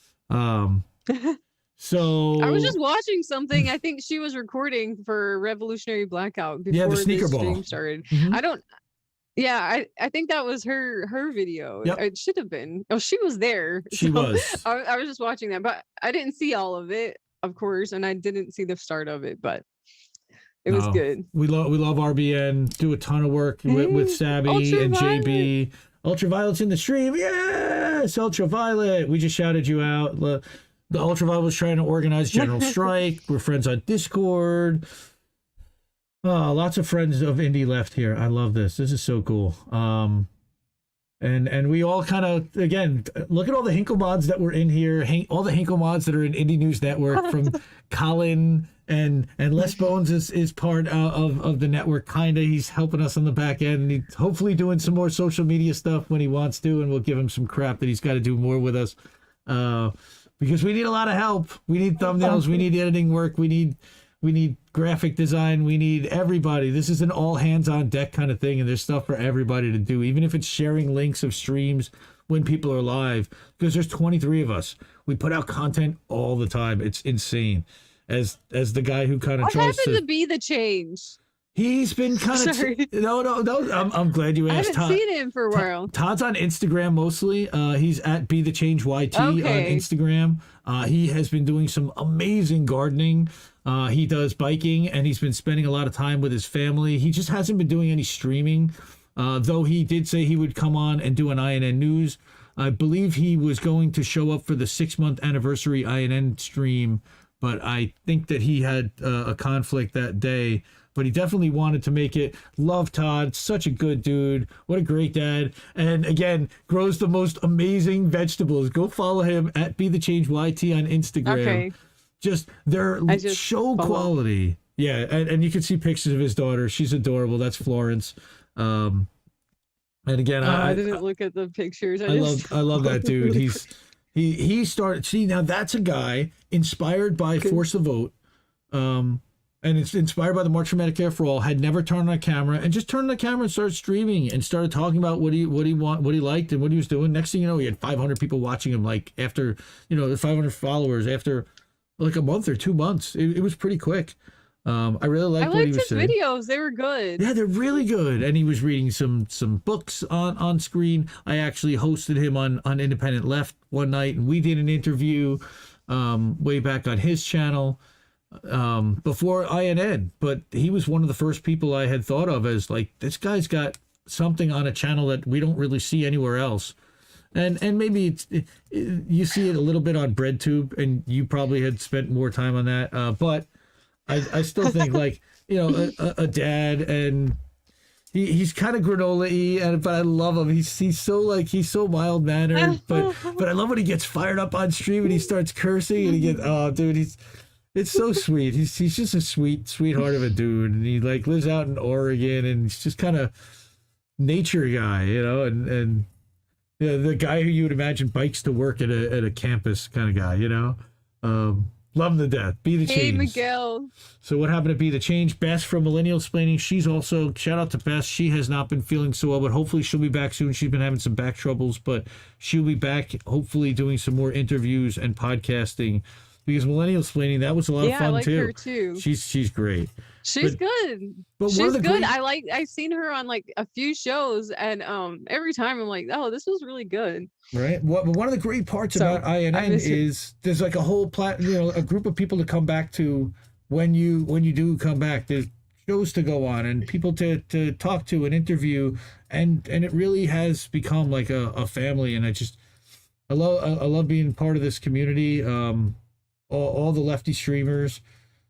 So I was just watching something. I think she was recording for Revolutionary Blackout before the sneaker this ball stream started. Mhm. I don't. Yeah, I think that was her video. Yep. It should have been. Oh, she was there. She was. I was just watching that, but I didn't see all of it, of course, and I didn't see the start of it, but it was good. We love RBN. Do a ton of work with Sabby and JB. Ultraviolet's in the stream. Yes, Ultraviolet. We just shouted you out. The Ultraviolet was trying to organize General Strike. We're friends on Discord. Oh, lots of friends of indie left here. I love this. This is so cool. And we all kind of, again, look at all the Hinkle mods that were in here. All the Hinkle mods that are in Indie News Network, from Colin and Les Bones is part of the network, kind of. He's helping us on the back end. And he's hopefully doing some more social media stuff when he wants to, and we'll give him some crap that he's got to do more with us. Because we need a lot of help. We need thumbnails. We need editing work. We need graphic design. We need everybody. This is an all hands on deck kind of thing, and there's stuff for everybody to do, even if it's sharing links of streams when people are live, because there's 23 of us. We put out content all the time. It's insane. As the guy who kind of What tries happened to be the change? He's been kind of no. I'm glad you asked. I haven't seen him for a while. Todd's on Instagram mostly. He's at Be The Change YT on Instagram. He has been doing some amazing gardening. He does biking, and he's been spending a lot of time with his family. He just hasn't been doing any streaming, though he did say he would come on and do an INN news. I believe he was going to show up for the 6-month anniversary INN stream, but I think that he had a conflict that day. But he definitely wanted to make it. Love Todd, such a good dude. What a great dad. And again, grows the most amazing vegetables. Go follow him at Be The Change YT on Instagram. Okay. They're show quality. Yeah, and you can see pictures of his daughter. She's adorable. That's Florence. And again, I didn't look at the pictures. I love that dude. He started. See, now that's a guy inspired by Force the Vote. And it's inspired by the March for Medicare for All. Had never turned on a camera, and just turned on the camera and started streaming and started talking about what he liked and what he was doing. Next thing you know, he had 500 people watching him. Like after 500 followers after like a month or 2 months. It was pretty quick. I really liked what he was saying. I liked his videos. They were good. Yeah, they're really good. And he was reading some books on screen. I actually hosted him on Independent Left one night, and we did an interview way back on his channel. Before INN, but he was one of the first people I had thought of as like, this guy's got something on a channel that we don't really see anywhere else. And maybe you see it a little bit on BreadTube, and you probably had spent more time on that. But I still think like, a dad, and he's kind of granola-y, but I love him. He's so mild mannered, but I love when he gets fired up on stream and he starts cursing and he gets, oh dude, it's so sweet. He's just a sweetheart of a dude, and he like lives out in Oregon, and he's just kind of nature guy, and the guy who you would imagine bikes to work at a campus kind of guy, love him to death. Be the change. Hey, Miguel. So what happened to Be The Change? Bess from Millennial Splaining. She's also, shout out to Bess. She has not been feeling so well, but hopefully she'll be back soon. She's been having some back troubles, but she'll be back, hopefully doing some more interviews and podcasting. Because Millennial Splaining, that was a lot of fun I like too. her too. She's great. She's good. But she's good. I've seen her on like a few shows, and every time I'm like, oh, this was really good. Right. One of the great parts about INN is there's like a whole a group of people to come back to when you do come back. There's shows to go on and people to talk to and interview, and it really has become like a family. And I love being part of this community. All the lefty streamers,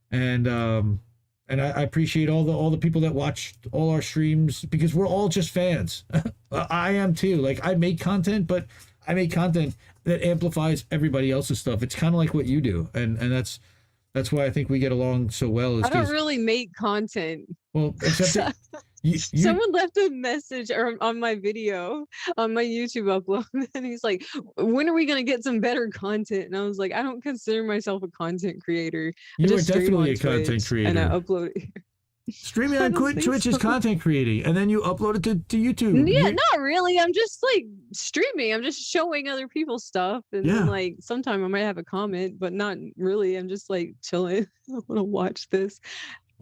and I appreciate all the people that watch all our streams, because we're all just fans. I am too. Like, I make content, but I make content that amplifies everybody else's stuff. It's kind of like what you do, and that's why I think we get along so well. I don't really make content. Well, except someone left a message on my video, on my YouTube upload, and he's like, when are we going to get some better content? And I was like, I don't consider myself a content creator. You are definitely a content creator. And I upload it. Streaming on Twitch is content creating, and then you upload it to YouTube. Yeah, not really. I'm just like streaming. I'm just showing other people stuff, and then like sometime I might have a comment, but not really. I'm just like chilling. I want to watch this,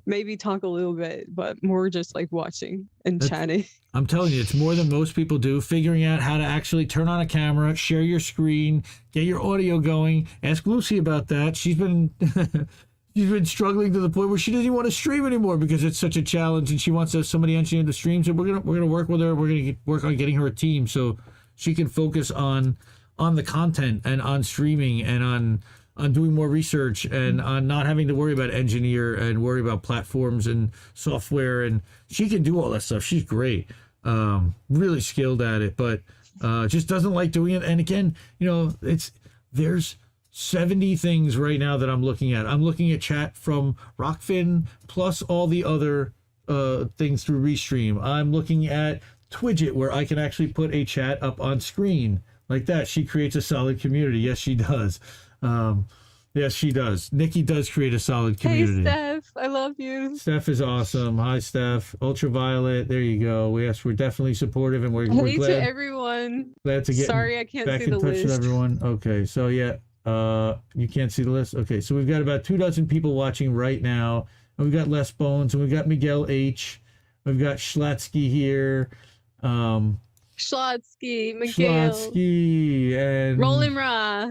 maybe talk a little bit, but more just like watching and chatting. I'm telling you, it's more than most people do. Figuring out how to actually turn on a camera, share your screen, get your audio going. Ask Lucy about that. She's been she's been struggling to the point where she doesn't even want to stream anymore because it's such a challenge, and she wants to have somebody engineer the streams. So we're gonna work with her. We're gonna work on getting her a team so she can focus on the content and on streaming and on doing more research and on not having to worry about engineer and worry about platforms and software. And she can do all that stuff. She's great. Really skilled at it, but just doesn't like doing it. And again, there's 70 things right now that I'm looking at. I'm looking at chat from Rockfin plus all the other things through Restream. I'm looking at Twidget, where I can actually put a chat up on screen like that. She creates a solid community. Yes, she does. Yes, she does. Nikki does create a solid community. Hey, Steph, I love you. Steph is awesome. Hi, Steph. Ultraviolet. There you go. Yes, we're definitely supportive, and we're Hey glad. to everyone. Glad to get Sorry, I can't back see in the touch list. with everyone. Okay, so yeah, you can't see the list. Okay, so we've got about 24 people watching right now, and we've got Les Bones, and we've got Miguel H. We've got Schlatsky here. Schlotsky, Miguel, Schlotsky, and Roland Ra.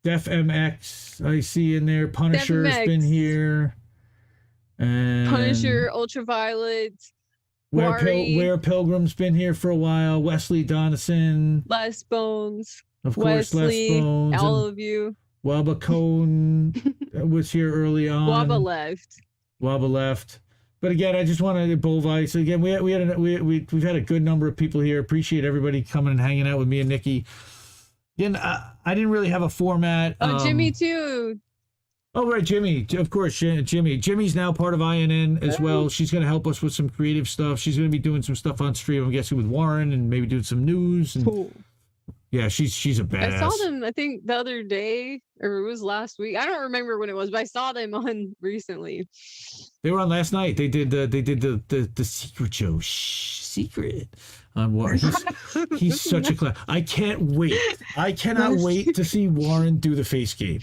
Def MX, I see in there. Punisher's MX. been here. And Punisher, Ultraviolet, Where Pilgrim's been here for a while. Wesley Donison. Les Bones. Of course, Wesley, Les Bones. all of you. Waba Cone was here early on. Waba left. But again, I just wanted to Bolvice. Again, we've had a good number of people here. Appreciate everybody coming and hanging out with me and Nikki. Again, I didn't really have a format. Oh, Jimmy too. Oh, right, Jimmy. Of course, Jimmy. Jimmy's now part of INN as well. She's going to help us with some creative stuff. She's going to be doing some stuff on stream, I'm guessing, with Warren and maybe doing some news. And, cool. Yeah, she's a badass. I saw them, I think, the other day, or it was last week. I don't remember when it was, but I saw them on recently. They were on last night. They did the secret show. Shh, secret. On Warren. He's such a class. I can't wait. I cannot wait to see Warren do the face game.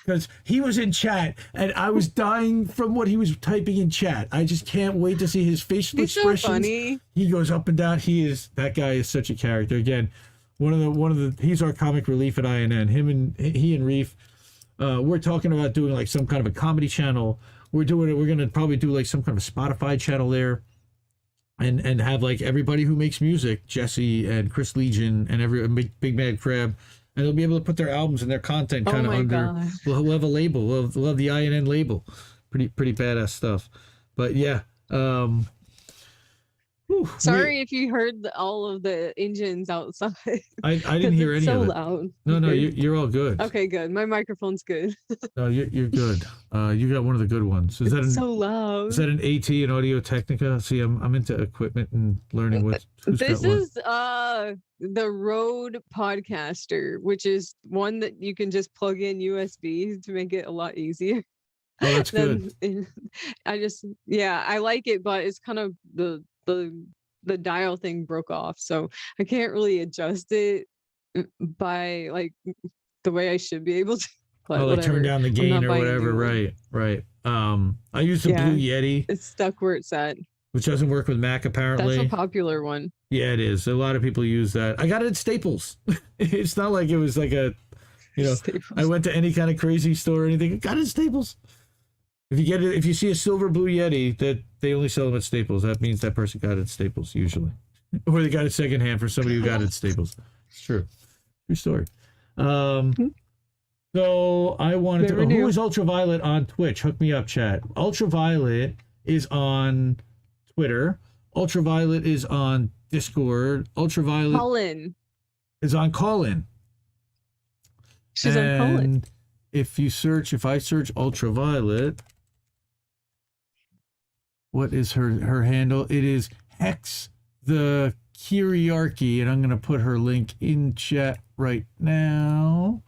Because he was in chat and I was dying from what he was typing in chat. I just can't wait to see his facial expressions. So funny. He goes up and down. That guy is such a character. Again, one of the he's our comic relief at INN. He and Reef. We're talking about doing like some kind of a comedy channel. We're gonna probably do like some kind of a Spotify channel there. And have like everybody who makes music, Jesse and Chris Legion and Big Mad Crab, and they'll be able to put their albums and their content kind of under. God. We'll have a label. We'll have the INN label. Pretty badass stuff. But yeah. Sorry if you heard all of the engines outside. I didn't hear any of it. So loud. No, you're all good. Okay, good. My microphone's good. No, you're good. You got one of the good ones. So loud. Is that an AT, an Audio Technica? See, I'm into equipment and learning who's this got is the Rode Podcaster, which is one that you can just plug in USB to make it a lot easier. Oh, that's good. I like it, but it's kind of the dial thing broke off, so I can't really adjust it by like the way I should be able to. But like turn down the gain or whatever. Right. I use the Blue Yeti. It's stuck where it's at. Which doesn't work with Mac apparently. That's a popular one. Yeah, it is. A lot of people use that. I got it at Staples. It's not like it was like Staples. I went to any kind of crazy store or anything. I got it at Staples. If you see a silver Blue Yeti, that they only sell them at Staples, that means that person got it at Staples usually, or they got it secondhand for somebody who got it at Staples. It's true story. So I wanted to. Who is Ultraviolet on Twitch? Hook me up, chat. Ultraviolet is on Twitter. Ultraviolet is on Discord. Ultraviolet is on Callin. She's on Callin. If I search Ultraviolet, what is her handle? It is Hex the Kyriarchy, and I'm going to put her link in chat right now.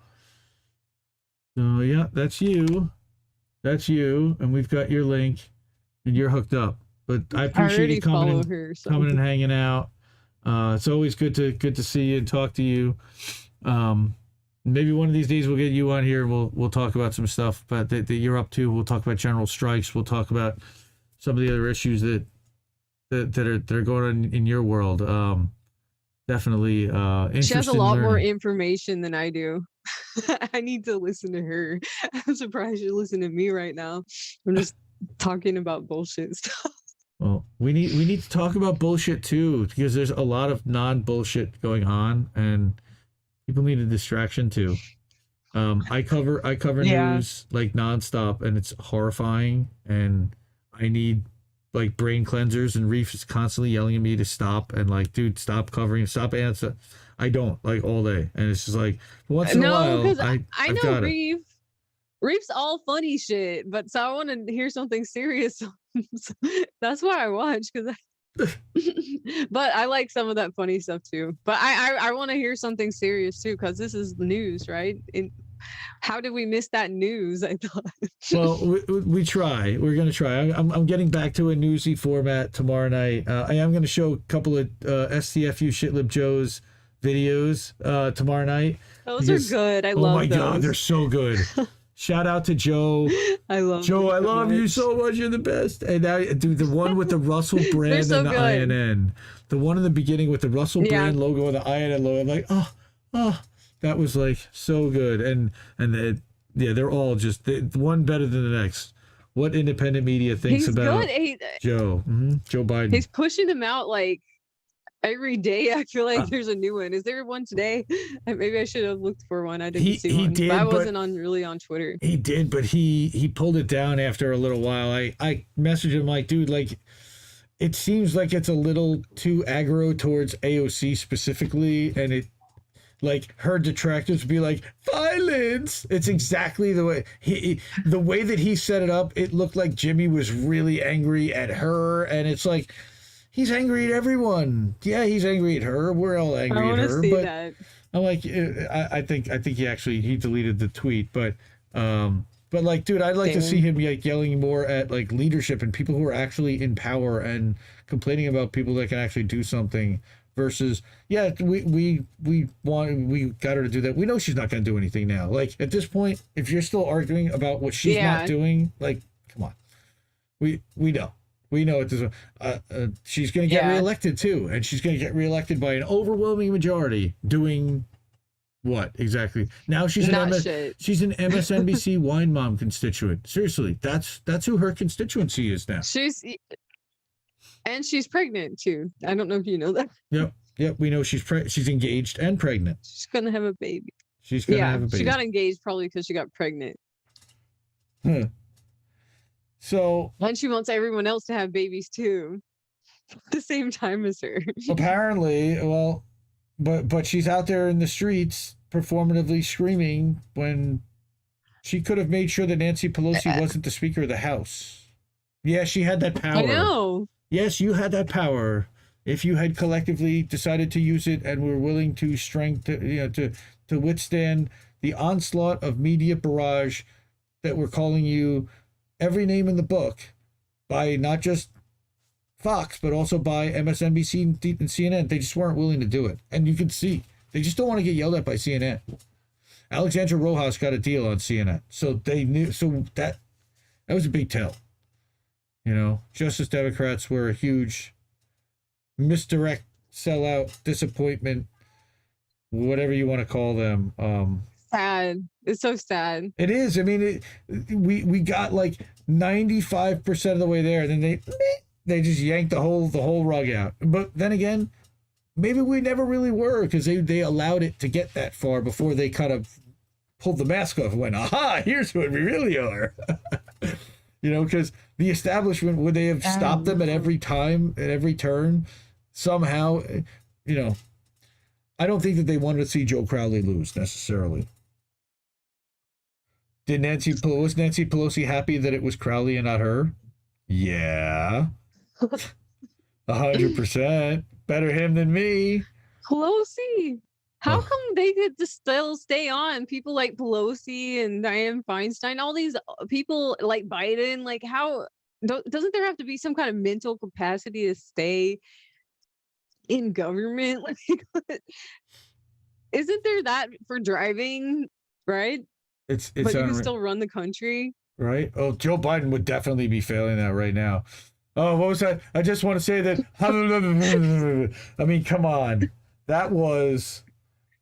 So yeah, that's you, and we've got your link. and you're hooked up. But I I appreciate already you follow her. So. coming and hanging out. It's always good to see you and talk to you. Maybe one of these days we'll get you on here. We'll talk about some stuff that you're up to. We'll talk about general strikes. We'll talk about some of the other issues that are going on in your world. Definitely interesting. She has a lot more information than I do. I need to listen to her. I'm surprised you listen to me right now. I'm just talking about bullshit stuff. Well, we need to talk about bullshit too, because there's a lot of non-bullshit going on, and people need a distraction too. I cover news like nonstop, and it's horrifying, and I need like brain cleansers, and Reef is constantly yelling at me to stop and like, dude, stop covering, stop answer. I don't, like, all day, and it's just like once in a while. Because I know Reef's all funny shit, but so I want to hear something serious. That's why I watch, because but I like some of that funny stuff too. But I want to hear something serious too, because this is news, right? How did we miss that news? I thought. Well, we try. We're going to try. I'm getting back to a newsy format tomorrow night. I am going to show a couple of STFU Shitlib Joe's videos tomorrow night. Those are good. I love those. Oh my God, they're so good. Shout out to Joe. I love Joe. I love you so much. You're the best. And now, dude, the one with the Russell brand so and the good. INN. The one in the beginning with the Russell brand logo and the INN logo. I'm like, oh, that was like so good. And they're all just one better than the next. What independent media thinks about Joe? Joe Biden. He's pushing them out like every day. I feel like there's a new one. Is there one today? Maybe I should have looked for one. I didn't see one. Did, but I wasn't really on Twitter. He did, but he pulled it down after a little while. I messaged him like, dude, like, it seems like it's a little too aggro towards AOC specifically, and it, like, her detractors be like, violence. It's exactly the way the way that he set it up. It looked like Jimmy was really angry at her, and it's like, he's angry at everyone. Yeah, he's angry at her. We're all angry at her. But that. I'm like, I think he deleted the tweet, but like, dude, I'd like to see him like yelling more at like leadership and people who are actually in power and complaining about people that can actually do something. Versus, yeah, we got her to do that. We know she's not going to do anything now. Like, at this point, if you're still arguing about what she's not doing, like, come on, we know. We know it. She's going to get reelected too, and she's going to get reelected by an overwhelming majority. Doing what exactly? Now she's an MSNBC wine mom constituent. Seriously, that's who her constituency is now. She's pregnant too. I don't know if you know that. Yep. We know she's engaged and pregnant. She's gonna have a baby. She's gonna have a baby. She got engaged probably because she got pregnant. So, and she wants everyone else to have babies too, at the same time as her. Apparently, well, but she's out there in the streets performatively screaming when she could have made sure that Nancy Pelosi wasn't the Speaker of the House. Yeah, she had that power. I know. Yes, you had that power. If you had collectively decided to use it and were willing to to withstand the onslaught of media barrage that were calling you every name in the book by not just Fox, but also by MSNBC and CNN, they just weren't willing to do it. And you can see, they just don't want to get yelled at by CNN. Alexandra Rojas got a deal on CNN. So they knew, so that was a big tell. You know, Justice Democrats were a huge misdirect, sellout, disappointment, whatever you want to call them. Sad. It's so sad. It is. I mean, we got like 95% of the way there, and then they just yanked the whole rug out. But then again, maybe we never really were, because they allowed it to get that far before they kind of pulled the mask off and went, aha, here's what we really are. You know, because the establishment, would they have stopped them at every time, at every turn? Somehow, you know, I don't think that they wanted to see Joe Crowley lose necessarily. Was Nancy Pelosi happy that it was Crowley and not her? Yeah. 100%. Better him than me. Pelosi. How come they could just still stay on? People like Pelosi and Dianne Feinstein, all these people like Biden, like how doesn't there have to be some kind of mental capacity to stay in government? Like, isn't there that for driving, right? It's But you can still run the country. right. Oh, Joe Biden would definitely be failing that right now. Oh, what was that? I just want to say that. I mean, come on. That was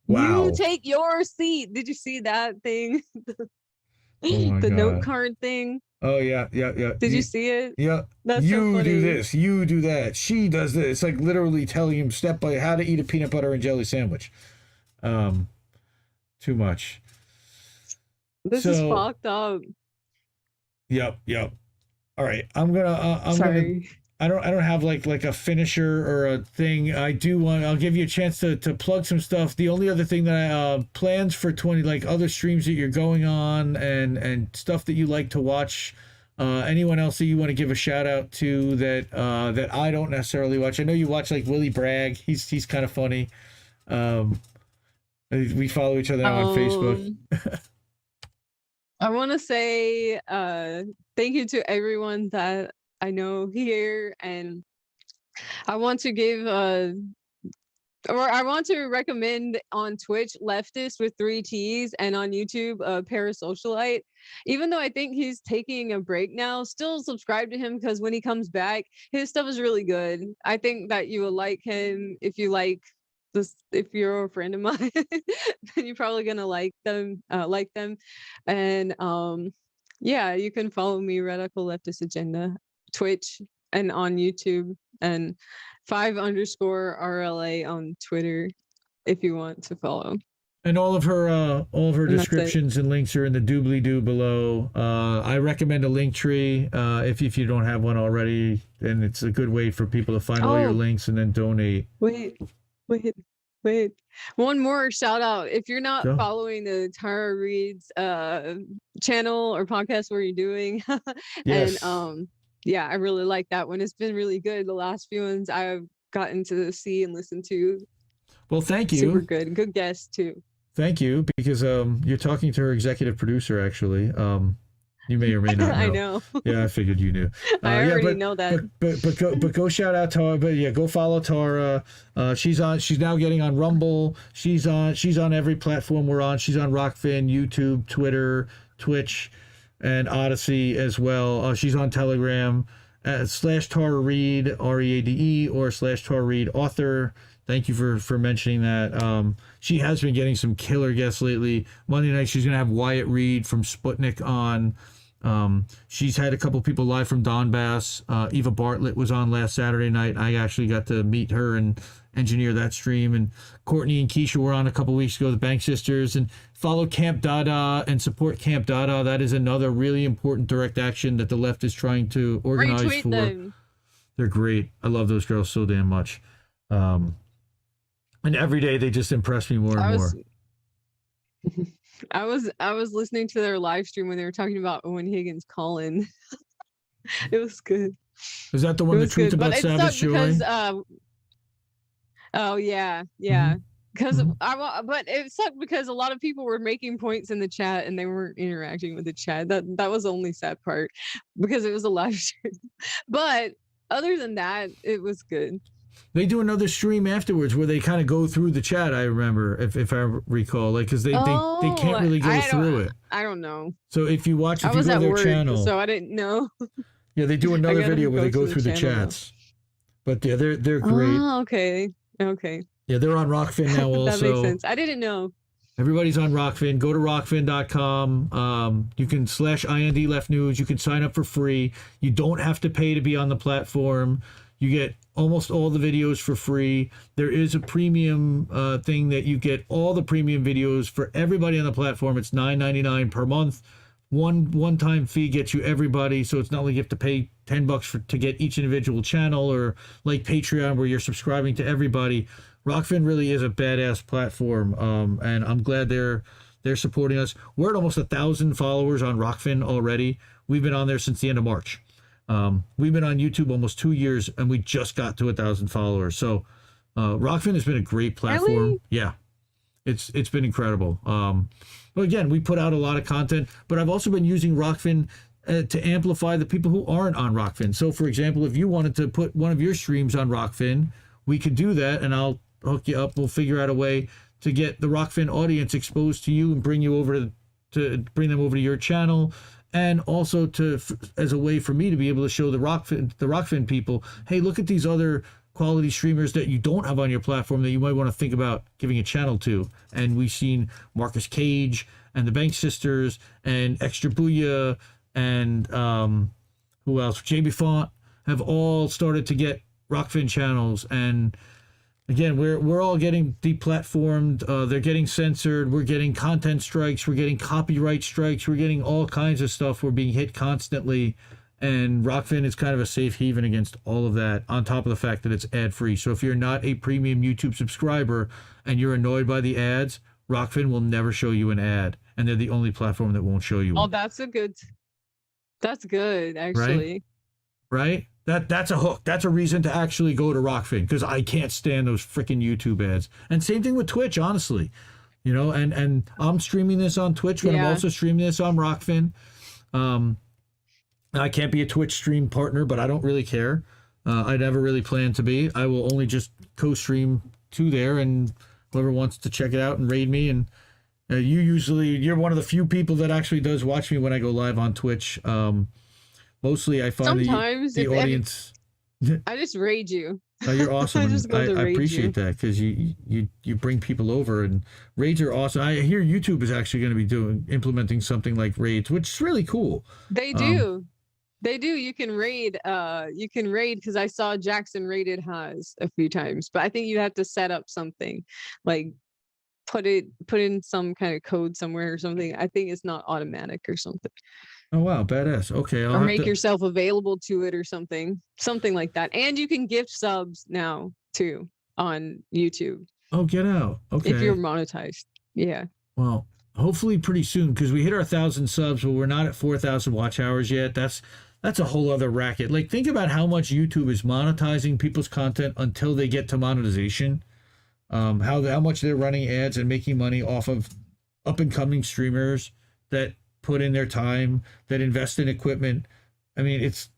wow. You take your seat. Did you see that thing? Oh my The God. note card thing. Oh yeah. Did you see it? Yeah. That's so you funny. do this. You do that. She does this. It's like literally telling him step by how to eat a peanut butter and jelly sandwich. Too much. This is fucked up. Yep. All right. I'm gonna. Sorry. I don't have like a finisher or a thing. I'll give you a chance to plug some stuff. The only other thing that I plans for 20, like other streams that you're going on and stuff that you like to watch. Anyone else that you want to give a shout out to that I don't necessarily watch. I know you watch like Willie Bragg. He's kind of funny. We follow each other now on Facebook. I want to say thank you to everyone that I know here, and I want to give I want to recommend on Twitch Leftist with 3 T's, and on YouTube Parasocialite. Even though I think he's taking a break now, still subscribe to him because when he comes back, his stuff is really good. I think that you will like him if you like this. If you're a friend of mine, then you're probably gonna like them. And yeah, you can follow me, Radical Leftist Agenda, Twitch and on YouTube, and 5_RLA on Twitter if you want to follow. And all of her descriptions and links are in the doobly-doo below. I recommend a link tree if you don't have one already, and it's a good way for people to find all your links and then donate. Wait. One more shout out. If you're not following the Tara Reid's channel or podcast, what are you doing? Yes. And yeah, I really like that one. It's been really good. The last few ones I've gotten to see and listen to. Well, thank you. Super good. Good guest too. Thank you, because you're talking to her executive producer, actually. You may or may not know. I know. Yeah, I figured you knew. I already know that. But go shout out Tara. But yeah, go follow Tara. She's now getting on Rumble. She's on every platform we're on. She's on Rockfin, YouTube, Twitter, Twitch, and Odyssey as well. She's on Telegram /Tara Reid, READE, or /Tara Reid author. Thank you for mentioning that. She has been getting some killer guests lately. Monday night, she's going to have Wyatt Reed from Sputnik on. She's had a couple people live from Donbass. Eva Bartlett was on last Saturday night. I actually got to meet her and engineer that stream. And Courtney and Keisha were on a couple weeks ago, the Bank Sisters. And follow Camp Dada and support Camp Dada. That is another really important direct action that the left is trying to organize Retweet for. them. They're great. I love those girls so damn much. And every day they just impress me more and more. I was listening to their live stream when they were talking about Owen Higgins calling. It was good. Is that the one, The Truth About Savage Joy? Because, oh yeah. Because but it sucked because a lot of people were making points in the chat and they weren't interacting with the chat. That was the only sad part because it was a live stream. But other than that, it was good. They do another stream afterwards where they kind of go through the chat. I remember, if I recall, like because they can't really go through it. I don't know. So if you watch, if I you was go at to their work, channel, so I didn't know. Yeah, they do another video where they go through the chats. But yeah, they're great. Oh, okay. Yeah, they're on Rockfin now also. That makes sense. I didn't know. Everybody's on Rockfin. Go to rockfin.com. You can /IND Left News. You can sign up for free. You don't have to pay to be on the platform. You get almost all the videos for free. There is a premium thing that you get all the premium videos for everybody on the platform. It's $9.99 per month. One-time fee gets you everybody, so it's not like you have to pay $10 to get each individual channel, or like Patreon where you're subscribing to everybody. Rockfin really is a badass platform, and I'm glad they're supporting us. We're at almost 1,000 followers on Rockfin already. We've been on there since the end of March. We've been on YouTube almost 2 years, and we just got to 1,000 followers. So Rockfin has been a great platform. Really? Yeah, it's been incredible. But again, we put out a lot of content, but I've also been using Rockfin to amplify the people who aren't on Rockfin. So, for example, if you wanted to put one of your streams on Rockfin, we could do that, and I'll hook you up. We'll figure out a way to get the Rockfin audience exposed to you and bring you over to bring them over to your channel, and also as a way for me to be able to show the Rockfin people, hey, look at these other quality streamers that you don't have on your platform that you might want to think about giving a channel to. And we've seen Marcus Cage and the Bank Sisters and Extra Booyah and who else? JB Font have all started to get Rockfin channels. And again, we're all getting deplatformed. They're getting censored. We're getting content strikes. We're getting copyright strikes. We're getting all kinds of stuff. We're being hit constantly. And Rockfin is kind of a safe haven against all of that, on top of the fact that it's ad-free. So if you're not a premium YouTube subscriber and you're annoyed by the ads, Rockfin will never show you an ad. And they're the only platform that won't show you one. Oh, that's good, actually. Right? That's a hook. That's a reason to actually go to Rockfin, because I can't stand those freaking YouTube ads. And same thing with Twitch, honestly. You know, and I'm streaming this on Twitch, but I'm also streaming this on Rockfin. I can't be a Twitch stream partner, but I don't really care. I never really plan to be. I will only just co-stream to there, and whoever wants to check it out and raid me. And you're one of the few people that actually does watch me when I go live on Twitch. Mostly I find sometimes the audience. I just raid you. Oh, you're awesome. I appreciate that, because you bring people over, and raids are awesome. I hear YouTube is actually going to be implementing something like raids, which is really cool. They do. They do. You can raid because I saw Jackson raided Haas a few times, but I think you have to set up something like put in some kind of code somewhere or something. I think it's not automatic or something. Oh wow, badass. Okay, or make yourself available to it or something like that. And you can gift subs now too on YouTube. Oh, get out. Okay. If you're monetized. Yeah. Well, hopefully pretty soon, because we hit our 1,000 subs, but we're not at 4,000 watch hours yet. That's a whole other racket. Like, think about how much YouTube is monetizing people's content until they get to monetization. How much they're running ads and making money off of up and coming streamers that put in their time, that invest in equipment. I mean, it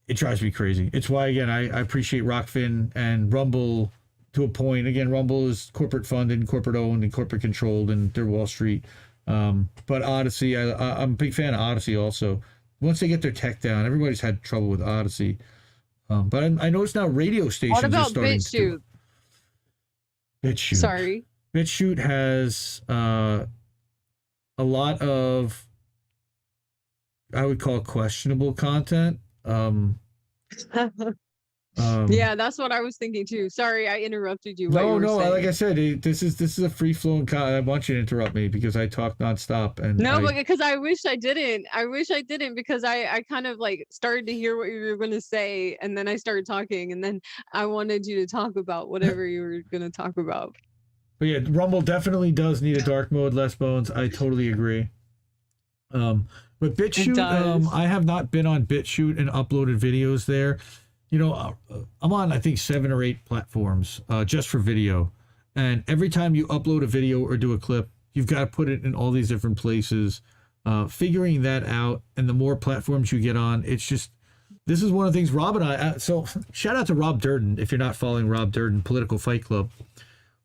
drives me crazy. It's why, again, I appreciate Rockfin and Rumble to a point. Again, Rumble is corporate funded, corporate owned, and corporate controlled, and they're Wall Street. But Odyssey, I'm a big fan of Odyssey also. Once they get their tech down, everybody's had trouble with Odyssey. But I notice now radio stations are starting to. BitChute. Sorry. BitChute has a lot of, I would call, questionable content. Yeah, that's what I was thinking too. Sorry, I interrupted you. No, like I said, this is a free flowing. I want you to interrupt me because I talk nonstop. And because I wish I didn't. Because I kind of like started to hear what you were going to say, and then I started talking, and then I wanted you to talk about whatever you were going to talk about. But yeah, Rumble definitely does need a dark mode, Les Bones. I totally agree. But BitChute, I have not been on BitChute and uploaded videos there. You know, I'm on, I think, 7 or 8 platforms just for video. And every time you upload a video or do a clip, you've got to put it in all these different places. Figuring that out, and the more platforms you get on, it's just, this is one of the things Rob and I, so shout out to Rob Durden, if you're not following Rob Durden, Political Fight Club.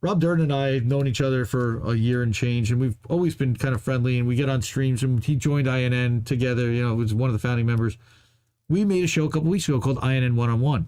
Rob Durden and I have known each other for a year and change, and we've always been kind of friendly, and we get on streams, and he joined INN together, you know, was one of the founding members. We made a show a couple weeks ago called INN One-on-One.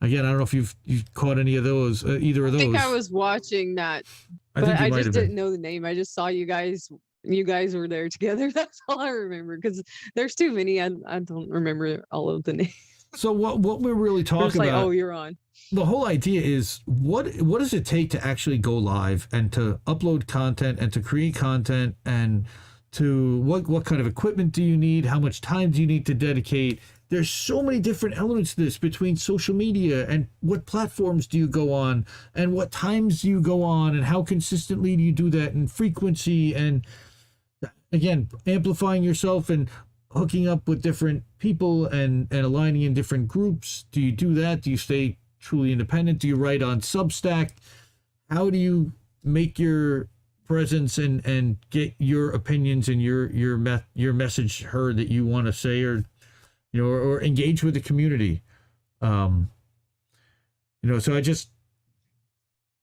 Again, I don't know if you've caught any of those, either of those. I think I was watching that, but I just didn't know the name. I just saw you guys were there together. That's all I remember, because there's too many. I don't remember all of the names. So what we're really talking like, about? Oh, you're on. The whole idea is what does it take to actually go live and to upload content and to create content, and to what kind of equipment do you need? How much time do you need to dedicate? There's so many different elements to this, between social media and what platforms do you go on and what times do you go on and how consistently do you do that, and frequency, and again, amplifying yourself and hooking up with different people and aligning in different groups. Do you do that? Do you stay truly independent? Do you write on Substack? How do you make your presence and get your opinions and your message heard that you want to say, or or engage with the community. So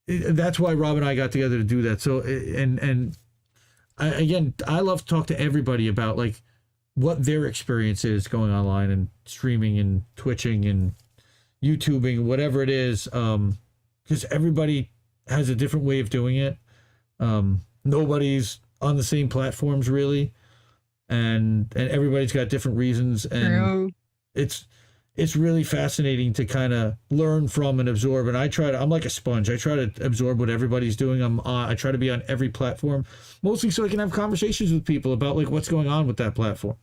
that's why Rob and I got together to do that. So I love to talk to everybody about like what their experience is going online and streaming and twitching and YouTubing, whatever it is, because everybody has a different way of doing it. Nobody's on the same platforms really, and everybody's got different reasons, and True. it's really fascinating to kind of learn from and absorb. And I'm like a sponge. I try to absorb what everybody's doing. I try to be on every platform, mostly so I can have conversations with people about like what's going on with that platform.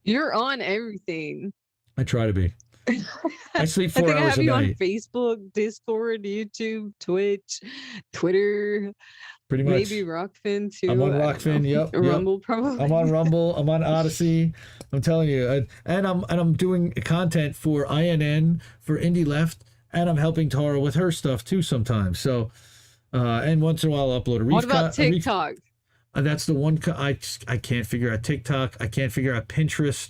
You're on everything. I try to be. I sleep 4 I think I hours have a you on night. Facebook, Discord, YouTube, Twitch, Twitter, Pretty much. maybe Rockfin too. I'm on I don't Rockfin. know. Yep. Rumble probably. I'm on Rumble. I'm on Odyssey. I'm telling you, and I'm doing content for INN for Indie Left, and I'm helping Tara with her stuff too sometimes. So, and once in a while I'll upload a What about TikTok? That's the one I can't figure out TikTok. I can't figure out Pinterest.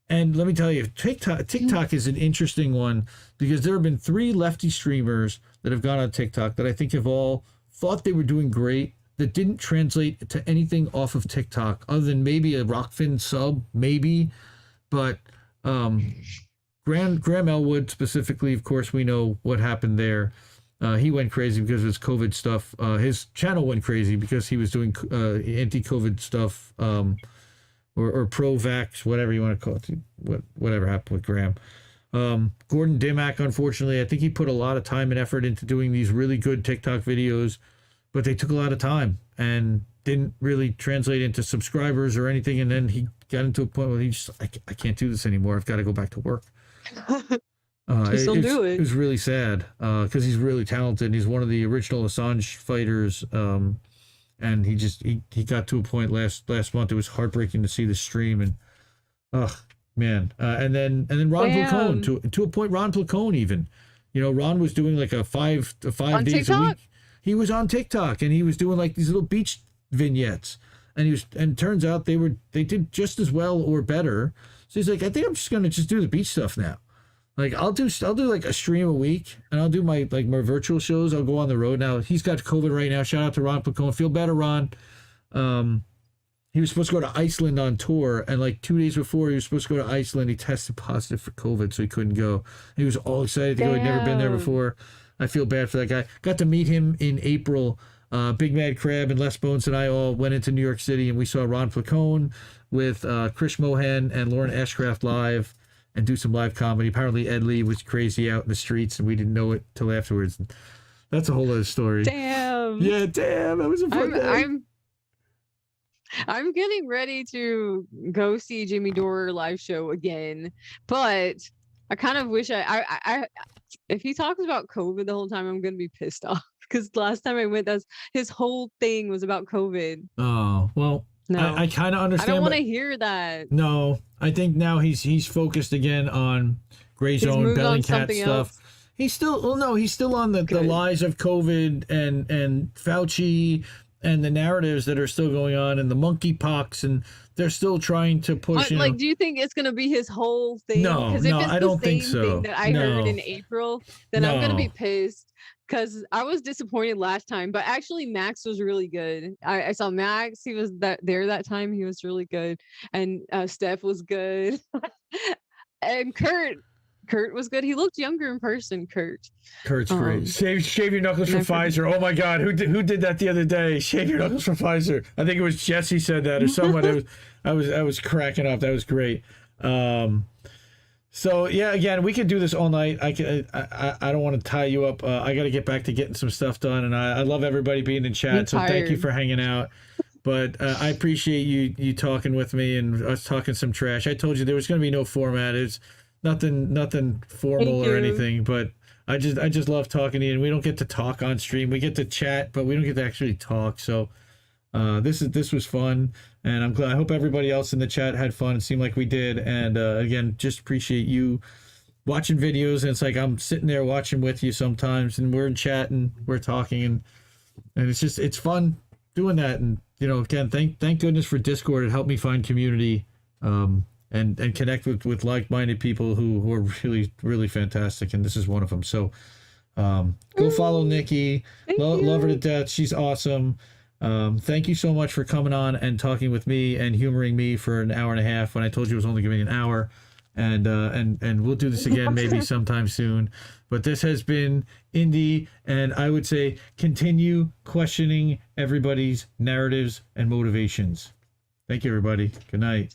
And let me tell you, TikTok is an interesting one because there have been 3 lefty streamers that have gone on TikTok that I think have all thought they were doing great, that didn't translate to anything off of TikTok other than maybe a Rockfin sub, maybe. But Graham Elwood specifically, of course, we know what happened there. He went crazy because of his COVID stuff. His channel went crazy because he was doing anti-COVID stuff. Or pro-vax, whatever you want to call it, whatever happened with Graham. Gordon Dimmack, unfortunately, I think he put a lot of time and effort into doing these really good TikTok videos, but they took a lot of time and didn't really translate into subscribers or anything. And then he got into a point where he just, I can't do this anymore. I've got to go back to work. Just don't do it. It was really sad because he's really talented. He's one of the original Assange fighters. And he got to a point last month. It was heartbreaking to see the stream, and man. And then Ron Placone to a point. Ron Placone even, Ron was doing like a five On days TikTok? a week. He was on TikTok and he was doing like these little beach vignettes, and turns out they did just as well or better. So he's like, I think I'm just gonna do the beach stuff now. Like I'll do like a stream a week, and I'll do my virtual shows. I'll go on the road now. He's got COVID right now. Shout out to Ron Placone. Feel better, Ron. He was supposed to go to Iceland on tour, and like 2 days before he was supposed to go to Iceland, he tested positive for COVID, so he couldn't go. He was all excited to go. He'd never been there before. I feel bad for that guy. Got to meet him in April. Big Mad Crab and Les Bones and I all went into New York City, and we saw Ron Placone with Chris Mohan and Lauren Ashcraft live. And do some live comedy. Apparently Ed Lee was crazy out in the streets and we didn't know it till afterwards. That's a whole other story. Damn. Yeah, damn. That was a fun day. I'm getting ready to go see Jimmy Dore live show again, but I kind of wish I if he talks about COVID the whole time, I'm gonna be pissed off because last time I went, his whole thing was about COVID. Oh well. No, I kind of understand. I don't want to hear that. No, I think now he's focused again on Gray Zone, Bellingcat stuff. Else. He's still on the lies of COVID and Fauci and the narratives that are still going on and the monkeypox, and they're still trying to push. Do you think it's going to be his whole thing? No, if it's I don't think so. Thing that I heard in April, then I'm going to be pissed. Because I was disappointed last time, but actually Max was really good. I saw Max; he was there that time. He was really good, and Steph was good, and Kurt was good. He looked younger in person. Kurt's great. Shave your knuckles for Pfizer. Oh my God, who did that the other day? Shave your knuckles for Pfizer. I think it was Jesse said that or someone. I was cracking up. That was great. So yeah, again, we could do this all night. I don't want to tie you up. I got to get back to getting some stuff done, and I love everybody being in chat. So thank you for hanging out. But I appreciate you talking with me and us talking some trash. I told you there was going to be no format. It's nothing formal or anything. But I just love talking to you, and we don't get to talk on stream. We get to chat, but we don't get to actually talk. So this was fun. And I'm glad. I hope everybody else in the chat had fun. It seemed like we did. And again, just appreciate you watching videos. And it's like I'm sitting there watching with you sometimes, and we're chatting, we're talking, and And it's fun doing that. And, you know, again, thank goodness for Discord. It helped me find community, and connect with like-minded people who are really, really fantastic. And this is one of them. So, go follow Nikki. Love her to death. She's awesome. Thank you so much for coming on and talking with me and humoring me for an hour and a half when I told you it was only giving an hour. And we'll do this again maybe sometime soon. But this has been Indy, and I would say continue questioning everybody's narratives and motivations. Thank you, everybody. Good night.